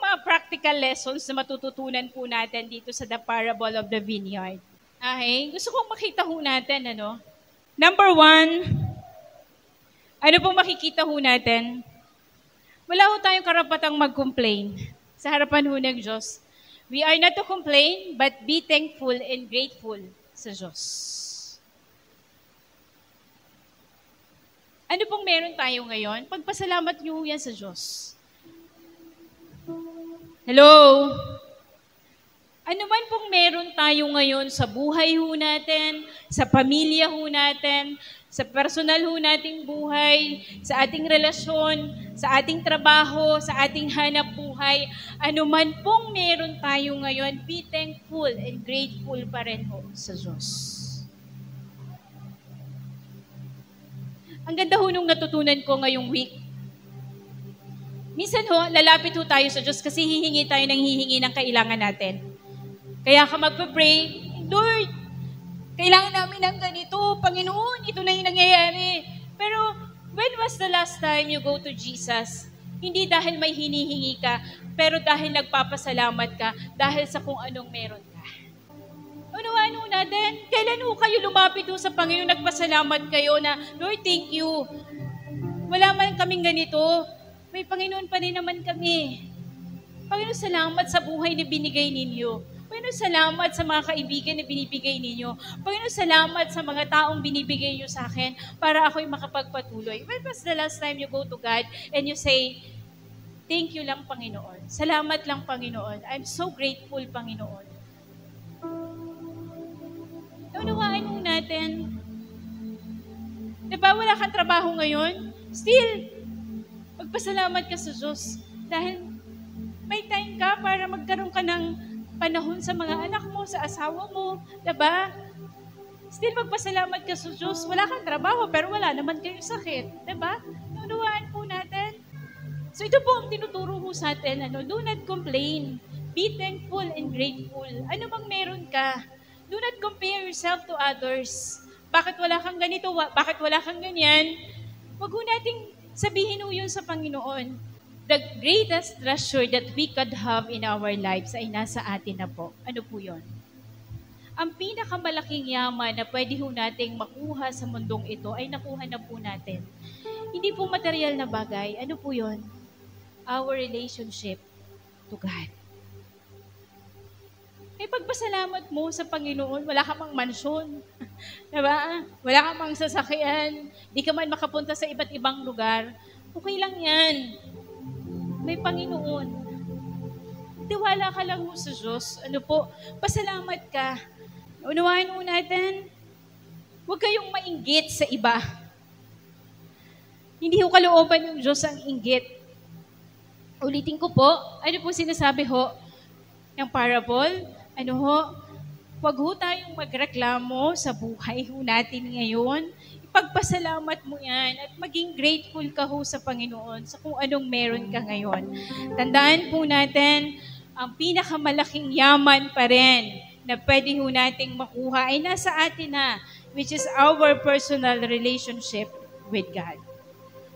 mga practical lessons na matututunan po natin dito sa The Parable of the Vineyard? Gusto kong makita ho natin, Number 1, ano pong makikita ho natin? Wala ho tayong karapatang mag-complain sa harapan ho ng Diyos. We are not to complain, but be thankful and grateful sa Diyos. Ano pong meron tayo ngayon? Pagpasalamat niyo yan sa Diyos. Hello? Ano man pong meron tayo ngayon sa buhay ho natin, sa pamilya ho natin, sa personal ho nating buhay, sa ating relasyon, sa ating trabaho, sa ating hanap buhay, ano man pong meron tayo ngayon, be thankful and grateful pa rin ho sa Diyos. Ang ganda ho nung natutunan ko ngayong week. Minsan ho, lalapit ho tayo sa Diyos kasi hihingi tayo ng hihingi ng kailangan natin. Kaya ka magpa-pray, Lord, kailangan namin ng ganito, Panginoon, ito na yung nangyayari. Pero when was the last time you go to Jesus? Hindi dahil may hinihingi ka, pero dahil nagpapasalamat ka, dahil sa kung anong meron ka. Unawaan ho natin, kailan ho kayo lumapit ho sa Panginoon, nagpasalamat kayo na, Lord, thank you. Wala man kaming ganito, may Panginoon pa rin naman kami. Panginoon, salamat sa buhay na binigay ninyo. Panginoon, salamat sa mga kaibigan na binibigay ninyo. Panginoon, salamat sa mga taong binibigay nyo sa akin para ako'y makapagpatuloy. When was the last time you go to God and you say, thank you lang, Panginoon. Salamat lang, Panginoon. I'm so grateful, Panginoon. Naunawaan mo natin. Diba wala kang trabaho ngayon? Still, magpasalamat ka sa Diyos. Dahil may time ka para magkaroon ka ng panahon sa mga anak mo, sa asawa mo, diba? Still, magpasalamat ka sa Diyos. Wala kang trabaho, pero wala naman kayong sakit. Diba? Naunawaan po natin. So, ito po ang tinuturo ko sa atin. Do not complain. Be thankful and grateful. Ano bang meron ka? Do not compare yourself to others. Bakit wala kang ganito? Bakit wala kang ganyan? Huwag ho nating sabihin ho yun sa Panginoon. The greatest treasure that we could have in our lives ay nasa atin na po. Ano po yun? Ang pinakamalaking yaman na pwede ho nating makuha sa mundong ito ay nakuha na po natin. Hindi po material na bagay. Ano po yun? Our relationship to God. Ay pagpasalamat mo sa Panginoon, wala ka mang mansyon. Diba? Wala ka mang sasakyan. Di ka man makapunta sa iba't ibang lugar. Okay lang yan. May Panginoon. Tiwala ka lang mo sa Diyos. Pasalamat ka. Unawain mo natin, Huwag kayong mainggit sa iba. Hindi ho kalooban ng Diyos ang inggit. Ulitin ko po, ano po sinasabi ho ng parable? Ano ho? Huwag ho tayong magreklamo sa buhay ho natin ngayon. Ipagpasalamat mo yan at maging grateful ka ho sa Panginoon sa kung anong meron ka ngayon. Tandaan po natin, ang pinakamalaking yaman pa rin na pwede ho nating makuha ay nasa atin na, which is our personal relationship with God.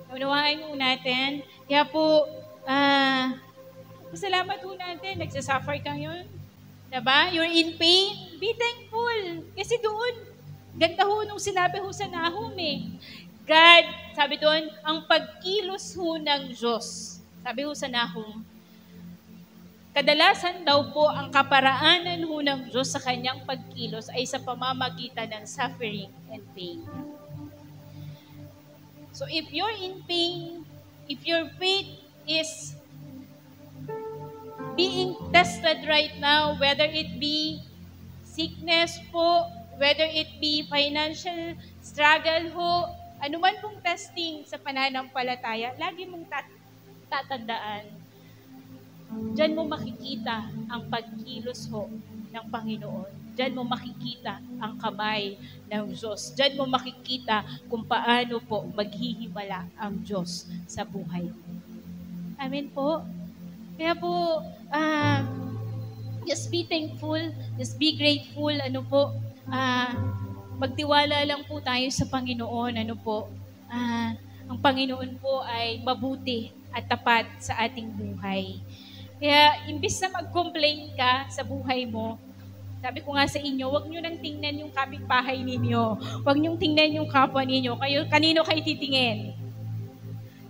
Unawain ho natin. Kaya po, masalamat ho natin. Nagsasuffer ka yun. Diba? You're in pain. Be thankful. Kasi doon, ganda ho nung sinabi ho sa Nahum eh. God, sabi doon, ang pagkilos ho ng Diyos. Sabi ho sa Nahum, kadalasan daw po ang kaparaanan ho ng Diyos sa kanyang pagkilos ay sa pamamagitan ng suffering and pain. So if you're in pain, if your faith is being tested right now, whether it be sickness po, whether it be financial struggle ho, anuman pong testing sa pananampalataya, lagi mong tatandaan. Diyan mo makikita ang pagkilos ho ng Panginoon. Diyan mo makikita ang kamay ng Diyos. Diyan mo makikita kung paano po maghihimala ang Diyos sa buhay. Amen po. Kaya po, just be thankful, just be grateful, magtiwala lang po tayo sa Panginoon, ang Panginoon po ay mabuti at tapat sa ating buhay. Kaya, imbis na mag-complain ka sa buhay mo, sabi ko nga sa inyo, huwag nyo nang tingnan yung kapitbahay ninyo. Huwag nyo tingnan yung kapwa ninyo. Kanino kayo titingin?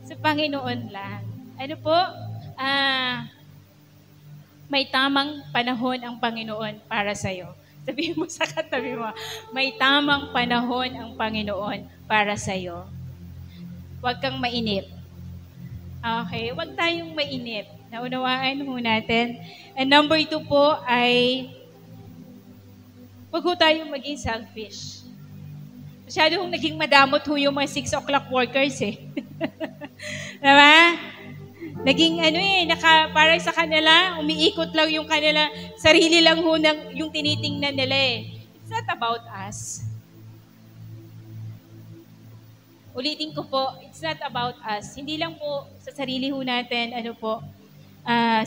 Sa Panginoon lang. Ano po? May tamang panahon ang Panginoon para sa'yo. Sabihin mo sa katabi mo, may tamang panahon ang Panginoon para sa'yo. Huwag kang mainip. Okay, huwag tayong mainip. Naunawaan ho natin. And number 2 po ay huwag ho tayong maging selfish. Masyado hong naging madamot ho yung mga 6 o'clock workers eh. Diba? Naging para sa kanila, umiikot lang yung kanila, sarili lang ho yung tinitingnan nila eh. It's not about us. Ulitin ko po, it's not about us. Hindi lang po sa sarili ho natin,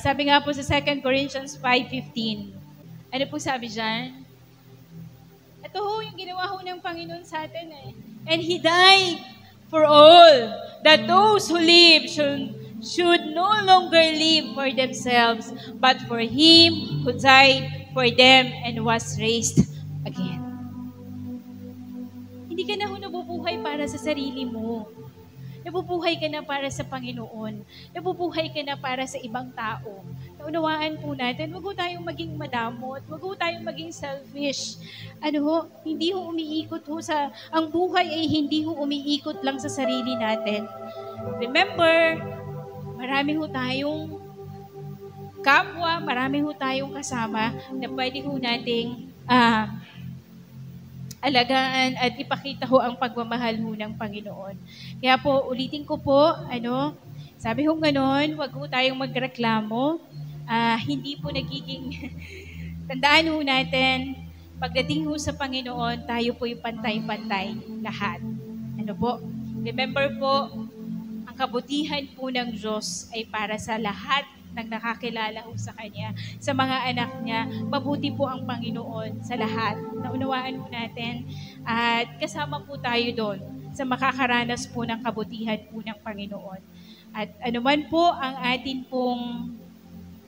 sabi nga po sa 2 Corinthians 5:15, ano po sabi dyan? Ito ho yung ginawa ho ng Panginoon sa atin eh. And He died for all, that those who live should no longer live for themselves, but for Him who died for them and was raised again. Hindi ka na ho nabubuhay para sa sarili mo. Nabubuhay ka na para sa Panginoon. Nabubuhay ka na para sa ibang tao. Naunawaan po natin, wag ho tayong maging madamot, wag ho tayong maging selfish. Hindi ho umiikot ho ang buhay ay hindi ho umiikot lang sa sarili natin. Remember, marami ho tayong kapwa, marami ho tayong kasama na pwede ho nating alagaan at ipakita ho ang pagmamahal ho ng Panginoon. Kaya po, ulitin ko po, sabi ho ganon, wag ho tayong magreklamo, hindi po nagiging, tandaan ho natin, pagdating ho sa Panginoon, tayo po yung pantay-pantay lahat. Remember po, ang kabutihan po ng Diyos ay para sa lahat ng nakakilala ho sa Kanya, sa mga anak niya. Mabuti po ang Panginoon sa lahat. Naunawaan po natin at kasama po tayo doon sa makakaranas po ng kabutihan po ng Panginoon. At anuman po ang atin pong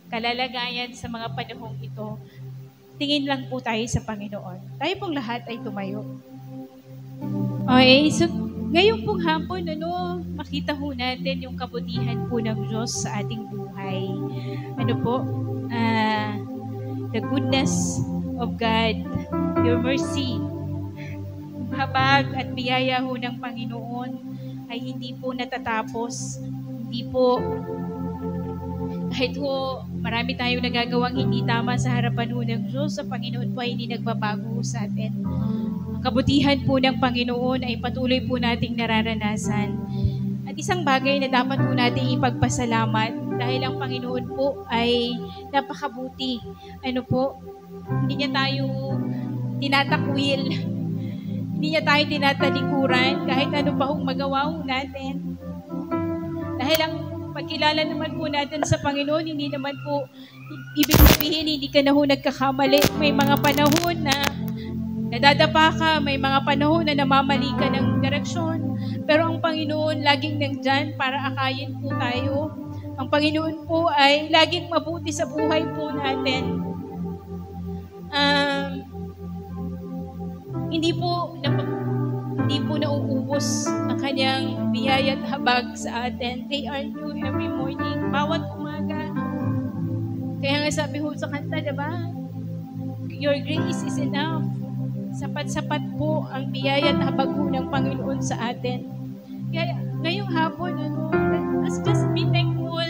kalalagayan sa mga panahong ito, tingin lang po tayo sa Panginoon. Tayo pong lahat ay tumayo. Okay, so ngayon pong hapon, makita ho natin yung kabutihan po ng Diyos sa ating buhay. The goodness of God, your mercy, habag at biyaya ho ng Panginoon ay hindi po natatapos. Hindi po, kahit ho, marami tayong nagagawang hindi tama sa harapan ho ng Diyos, sa Panginoon po ay hindi nagbabago sa atin. Ang kabutihan po ng Panginoon ay patuloy po nating nararanasan. At isang bagay na dapat po nating ipagpasalamat dahil ang Panginoon po ay napakabuti. Ano po, hindi niya tayo tinatakwil, hindi niya tayo tinatalikuran kahit ano pa hong magawa ho natin. Dahil ang pagkilala naman po natin sa Panginoon, hindi naman po ibig sabihin hindi ka na ho nagkakamali. May mga panahon na nadadapa ka, may mga panahon na namamali ka ng direksyon. Pero ang Panginoon laging nandyan para akayin po tayo. Ang Panginoon po ay laging mabuti sa buhay po natin. Hindi po nauubos ang kanyang biyaya at habag sa atin. They are new every morning, bawat umaga. Kaya nga sabi ho sa kanta, diba? Your grace is enough. Sapat-sapat po ang biyaya at habag ho ng Panginoon sa atin. Kaya ngayong hapon, let's just be thankful.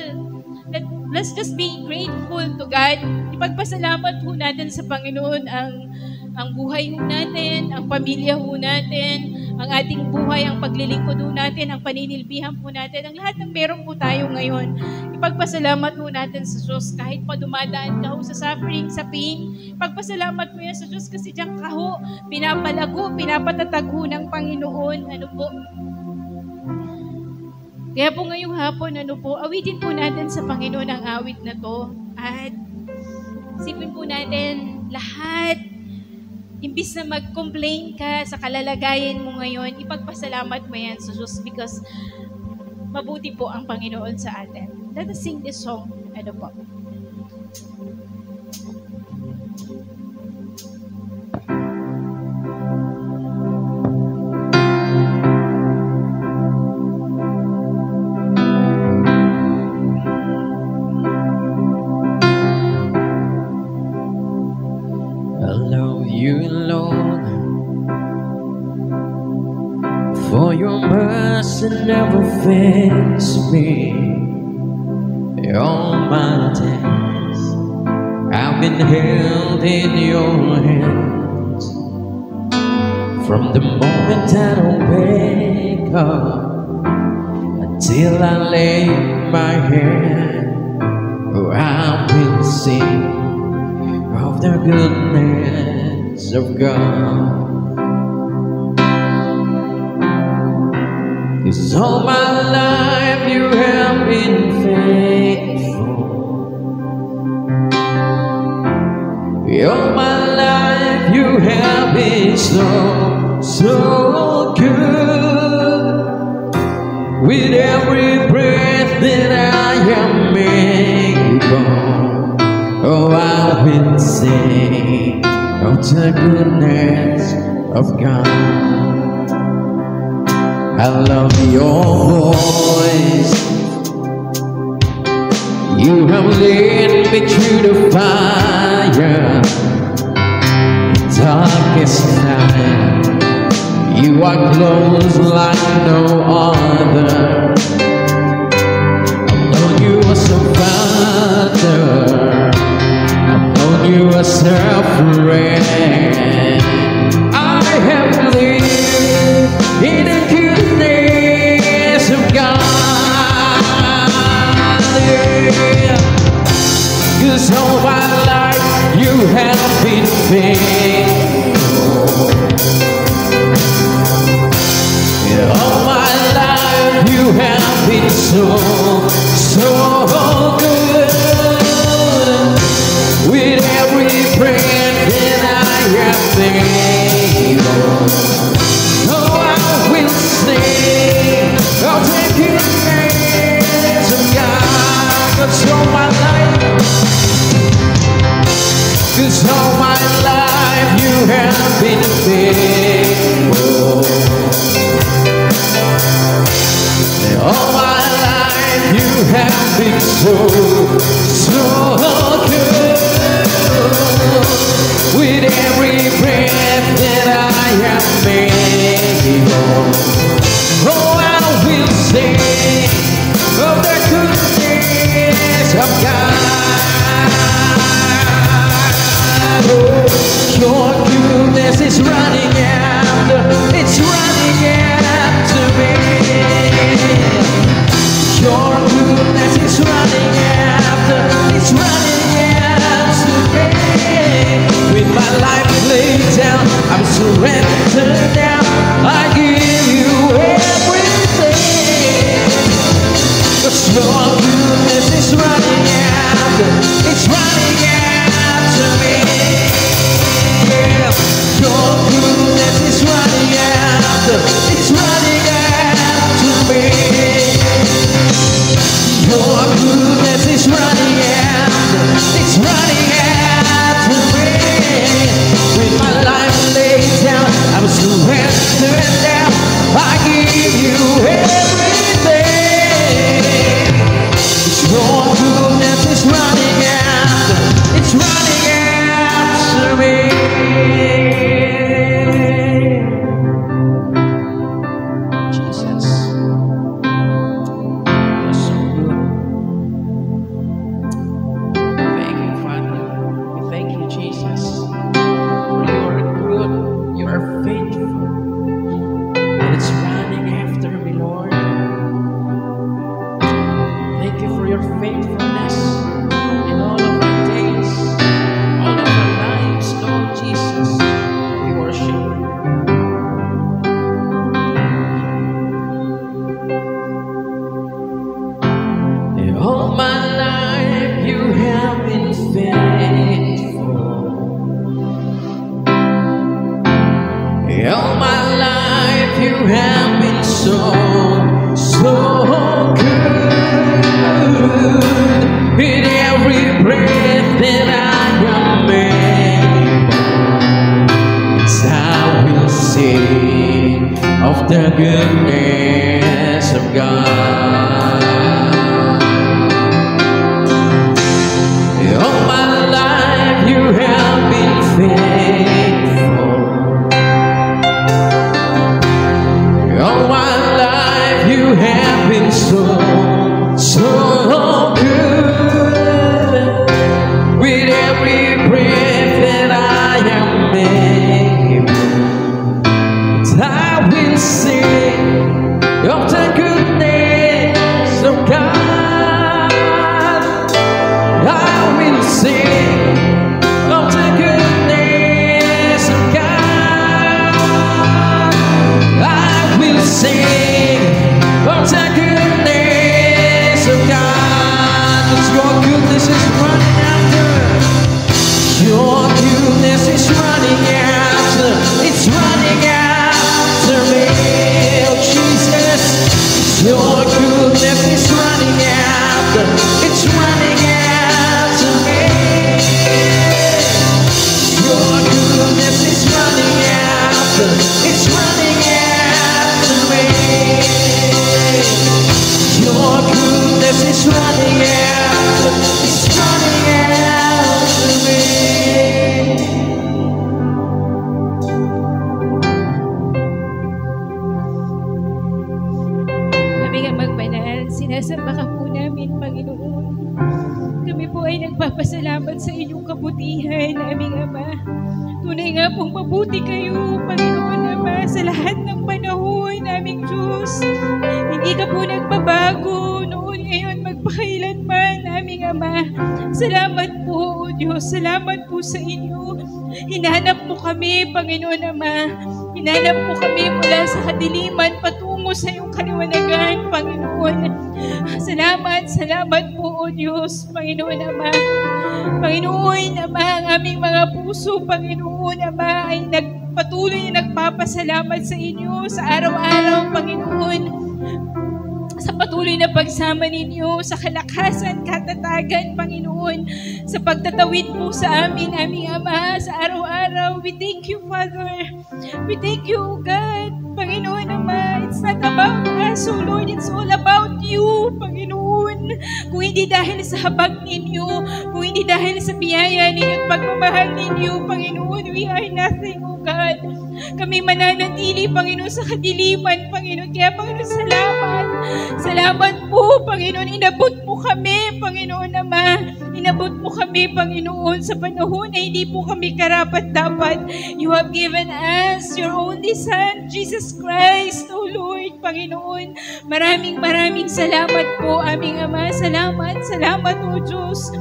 Let's just be grateful to God. Ipagpasalamat ho natin sa Panginoon ang buhay ho natin, ang pamilya ho natin, ang ating buhay, ang paglilingkod ho natin, ang paninilbihan po natin, ang lahat ng meron po tayo ngayon. Ipagpasalamat ho natin sa Diyos kahit pa dumadaan ka ho sa suffering, sa pain. Ipagpasalamat mo yan sa Diyos kasi diyan ka ho, pinapalago, pinapatatag ho ng Panginoon. Ano po? Kaya po ngayong hapon, awitin po natin sa Panginoon ang awit na to. At isipin po natin lahat. Imbis na mag-complain ka sa kalalagayan mo ngayon, ipagpasalamat mo yan sa Diyos because mabuti po ang Panginoon sa atin. Let us sing this song. Ano po? For your mercy never fails me. All my days I've been held in your hands. From the moment that I wake up until I lay my head, I will sing of the goodness of God. 'Cause all my life you have been faithful. All my life you have been so, so good. With every breath that I am able, oh, I will sing of the goodness of God. I love your voice. You have led me through the fire, darkest night. You are close like no other. I've known you as a father. I've known you as a friend. I have lived in a goodness of God, yeah. 'Cause all my life you have been faithful. Yeah, all my life you have been so, so good. With every breath that I am able, I'll take it to God. 'Cause all my life, 'cause all my life you have been faithful. All my life you have been so, so good. With every breath that I am able, oh, I will sing of the goodness of God. Oh, your goodness is running out surrender now. I give you everything. 'Cause your goodness is running after, it's running after me. Your goodness is running after, it's running after me. Your goodness is running after, it's running after me. With my life laid down, I will surrender now. I give you everything. Your goodness is running after, it's running after me. Jesus, you're so good. Thank you, Father. We thank you, Jesus. For you are good, you are faithful, and it's running after me, Lord. Thank you for your faithfulness in all of our days, all of our lives, Lord Jesus. We worship you. All my life you have been faithful. All my life you have been so, so good. In every breath that I am able, I will sing of the goodness of God. All my life you have been faithful. All my life you have been so, so good. With every breath that I am able, I will sing of the goodness of God. I will sing of the goodness of God. I will sing of the goodness of God. 'Cause your goodness is running after. Your goodness is running after. It's running after me, oh Jesus. Your goodness is running after. It's running after me. Your goodness is running after. It's running after me. Your goodness is running after. It's running after me. Kami nga magbanal, sinasamba ka po namin, Panginoon. Kami po ay nagpapasalamat sa inyong kabutihan, aming Ama. Tunay nga pong mabuti kayo, Panginoon Ama, sa lahat ng panahon, aming Diyos. Hindi ka po nagbabago noon, ngayon, magpakailanman, aming Ama. Salamat po, O Diyos. Salamat po sa inyo. Hinanap mo kami, Panginoon Ama. Hinanap mo kami mula sa kadiliman patungo sa iyong kaliwanagan, Panginoon. Salamat, salamat po, O Diyos, Panginoon Ama. Panginoon Ama, ang aming mga puso, Panginoon Ama, ay patuloy na nagpapasalamat sa inyo sa araw-araw, Panginoon. Sa patuloy na pagsama ninyo, sa kalakasan, katatagan, Panginoon, sa pagtatawid po sa amin, aming Ama, sa araw-araw. We thank you, Father. We thank you, God. Panginoon Ama, it's not about us, O Lord. It's all about you, Panginoon. Kung hindi dahil sa habag ninyo, kung hindi dahil sa biyaya ninyo at pagmamahal ninyo, Panginoon, we are nothing, O God. Kami mananatili, Panginoon, sa kadiliman, Panginoon. Kaya, Panginoon, salamat. Salamat po, Panginoon. Inabot mo kami, Panginoon Ama. Inabot mo kami, Panginoon, sa panahon na hindi po kami karapat-dapat. You have given us your only Son, Jesus Christ, O Lord, Panginoon. Maraming salamat po, aming Ama. Salamat, O Diyos.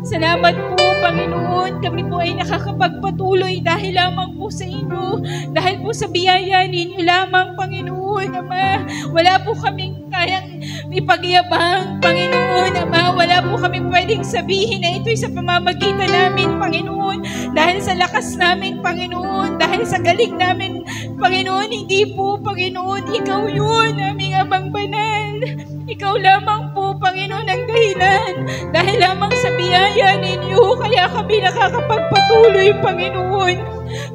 Salamat po, Panginoon. Kami po ay nakakapagpatuloy dahil lamang po sa inyo. Dahil po sa biyaya ninyo lamang, Panginoon, Ama. Wala po kaming kayang ipagyabang, Panginoon, Ama. Wala po kaming pwedeng sabihin na ito'y sa pamamagitan namin, Panginoon. Dahil sa lakas namin, Panginoon. Dahil sa galing namin, Panginoon. Hindi po, Panginoon. Ikaw yun, aming Amang Banal. Ikaw lamang po, Panginoon, ang dahilan. Dahil lamang sa biyaya ninyo, kaya kami nakakapagpatuloy, Panginoon.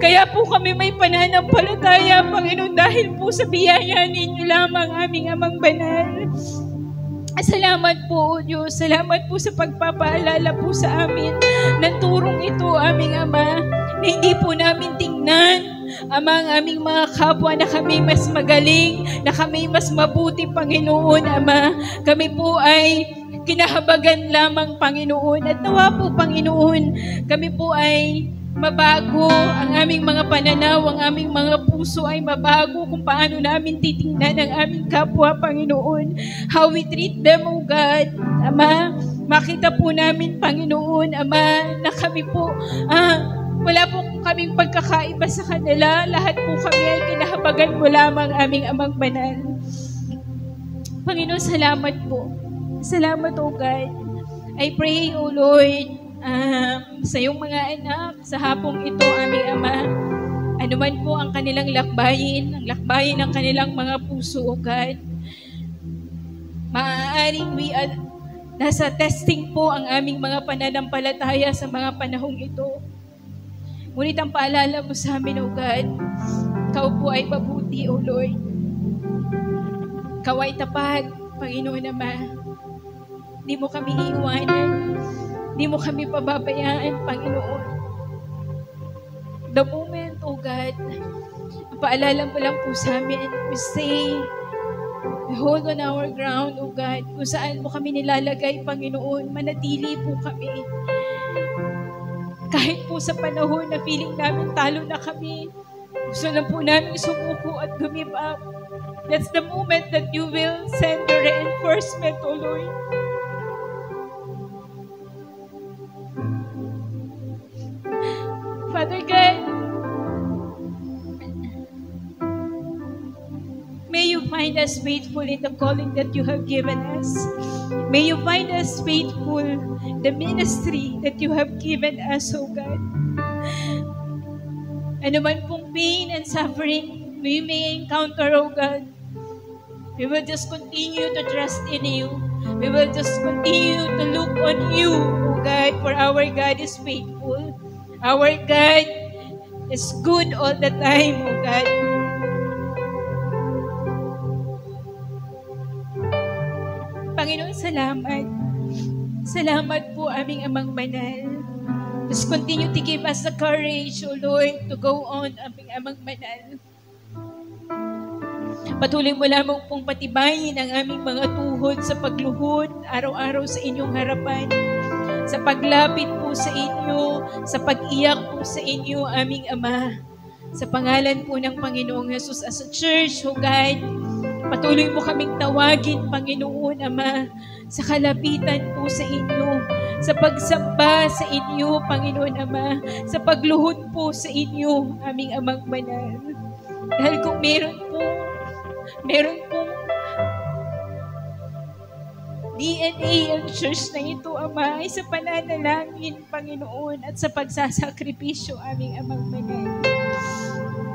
Kaya po kami may pananampalataya, Panginoon, dahil po sa biyaya ninyo lamang, aming Amang Banal. Salamat po, O Diyos. Salamat po sa pagpapaalala po sa amin ng turong ito, aming Ama, na hindi po namin tingnan ang aming mga kapwa na kami mas magaling, na kami mas mabuti, Panginoon, Ama. Kami po ay kinahabagan lamang, Panginoon. At nawa po, Panginoon, kami po ay mabago, ang aming mga pananaw, ang aming mga puso ay mabago kung paano namin titingnan ang aming kapwa, Panginoon. How we treat them, O God. Ama, makita po namin, Panginoon, Ama, na kami po, wala po kaming pagkakaiba sa kanila. Lahat po kami ay kinahabagan mo lamang, aming Amang Banal. Panginoon, salamat po. Salamat, O God. I pray, O Lord, sa iyong mga anak, sa hapong ito, aming Ama, anuman po ang kanilang lakbayin, ang lakbayin ng kanilang mga puso, O God. Maaaring nasa testing po ang aming mga pananampalataya sa mga panahong ito. Ngunit ang paalala mo sa amin, O God, Ikaw po ay mabuti, O Lord. Ikaw ay tapat, Panginoon Ama. Hindi mo kami iiwanan. Hindi mo kami pababayaan, Panginoon. The moment, O God, paalala mo lang po sa amin, we stay, we hold on our ground, O God, kung saan mo kami nilalagay, Panginoon, manatili po kami. Kahit po sa panahon na feeling namin talo na kami, gusto na po namin sumuko at give up. That's the moment that you will send your reinforcement, O Lord. Father God, may you find us faithful in the calling that you have given us. May you find us faithful in the ministry that you have given us, O God. Ano man pong pain and suffering we may encounter, O God, we will just continue to trust in you. We will just continue to look on you, O God, for our God is faithful. Our God is good all the time, O God. Panginoon, salamat. Salamat po, aming Amang Banal. Just continue to give us the courage, O Lord, to go on, aming Amang Banal. Patuloy mo lamang pong patibayin ang aming mga tuhod sa pagluhod, araw-araw sa inyong harapan. Sa paglapit po sa inyo, sa pag-iyak po sa inyo, aming Ama. Sa pangalan po ng Panginoong Jesus as a church, O God, patuloy mo kaming tawagin, Panginoon, Ama, sa kalapitan po sa inyo, sa pagsamba sa inyo, Panginoon, Ama, sa pagluhod po sa inyo, aming Amang Banal. Dahil kung meron pong DNA ang church na ito, Ama, ay sa pananalangin, Panginoon, at sa pagsasakripisyo, aming Amang Banal.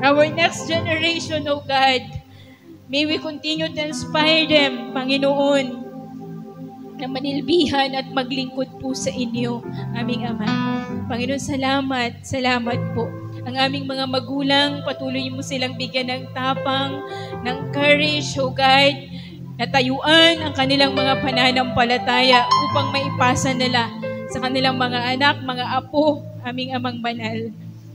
Our next generation, O God, may we continue to inspire them, Panginoon, na manilbihan at maglingkod po sa inyo, aming Ama. Panginoon, salamat po. Ang aming mga magulang, patuloy mo silang bigyan ng tapang, ng courage, O God, natayuan ang kanilang mga pananampalataya upang maipasa nila sa kanilang mga anak, mga apo, aming Amang Banal.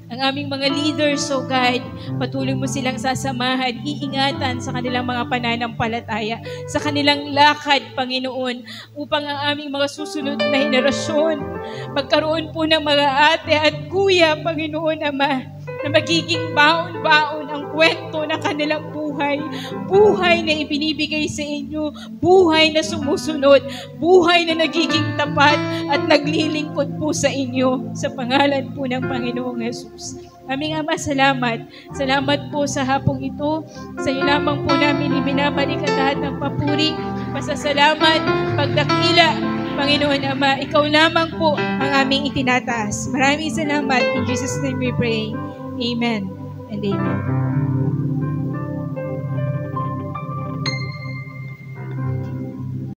Ang aming mga leaders, oh God, patuloy mo silang sasamahan, iingatan sa kanilang mga pananampalataya, sa kanilang lakad, Panginoon, upang ang aming mga susunod na henerasyon magkaroon po ng mga ate at kuya, Panginoon Ama, na magiging baon-baon ang kwento ng kanilang buhay. Buhay na ibinibigay sa inyo, buhay na sumusunod, buhay na nagiging tapat at naglilingkod po sa inyo sa pangalan po ng Panginoong Hesus. Aming Ama, salamat. Salamat po sa hapong ito. Sa iyo lamang po namin ibinabalik ang lahat ng papuri, pasasalamat, pagdakila. Panginoon Ama, ikaw lamang po ang aming itinataas. Maraming salamat. In Jesus' name we pray. Amen and amen.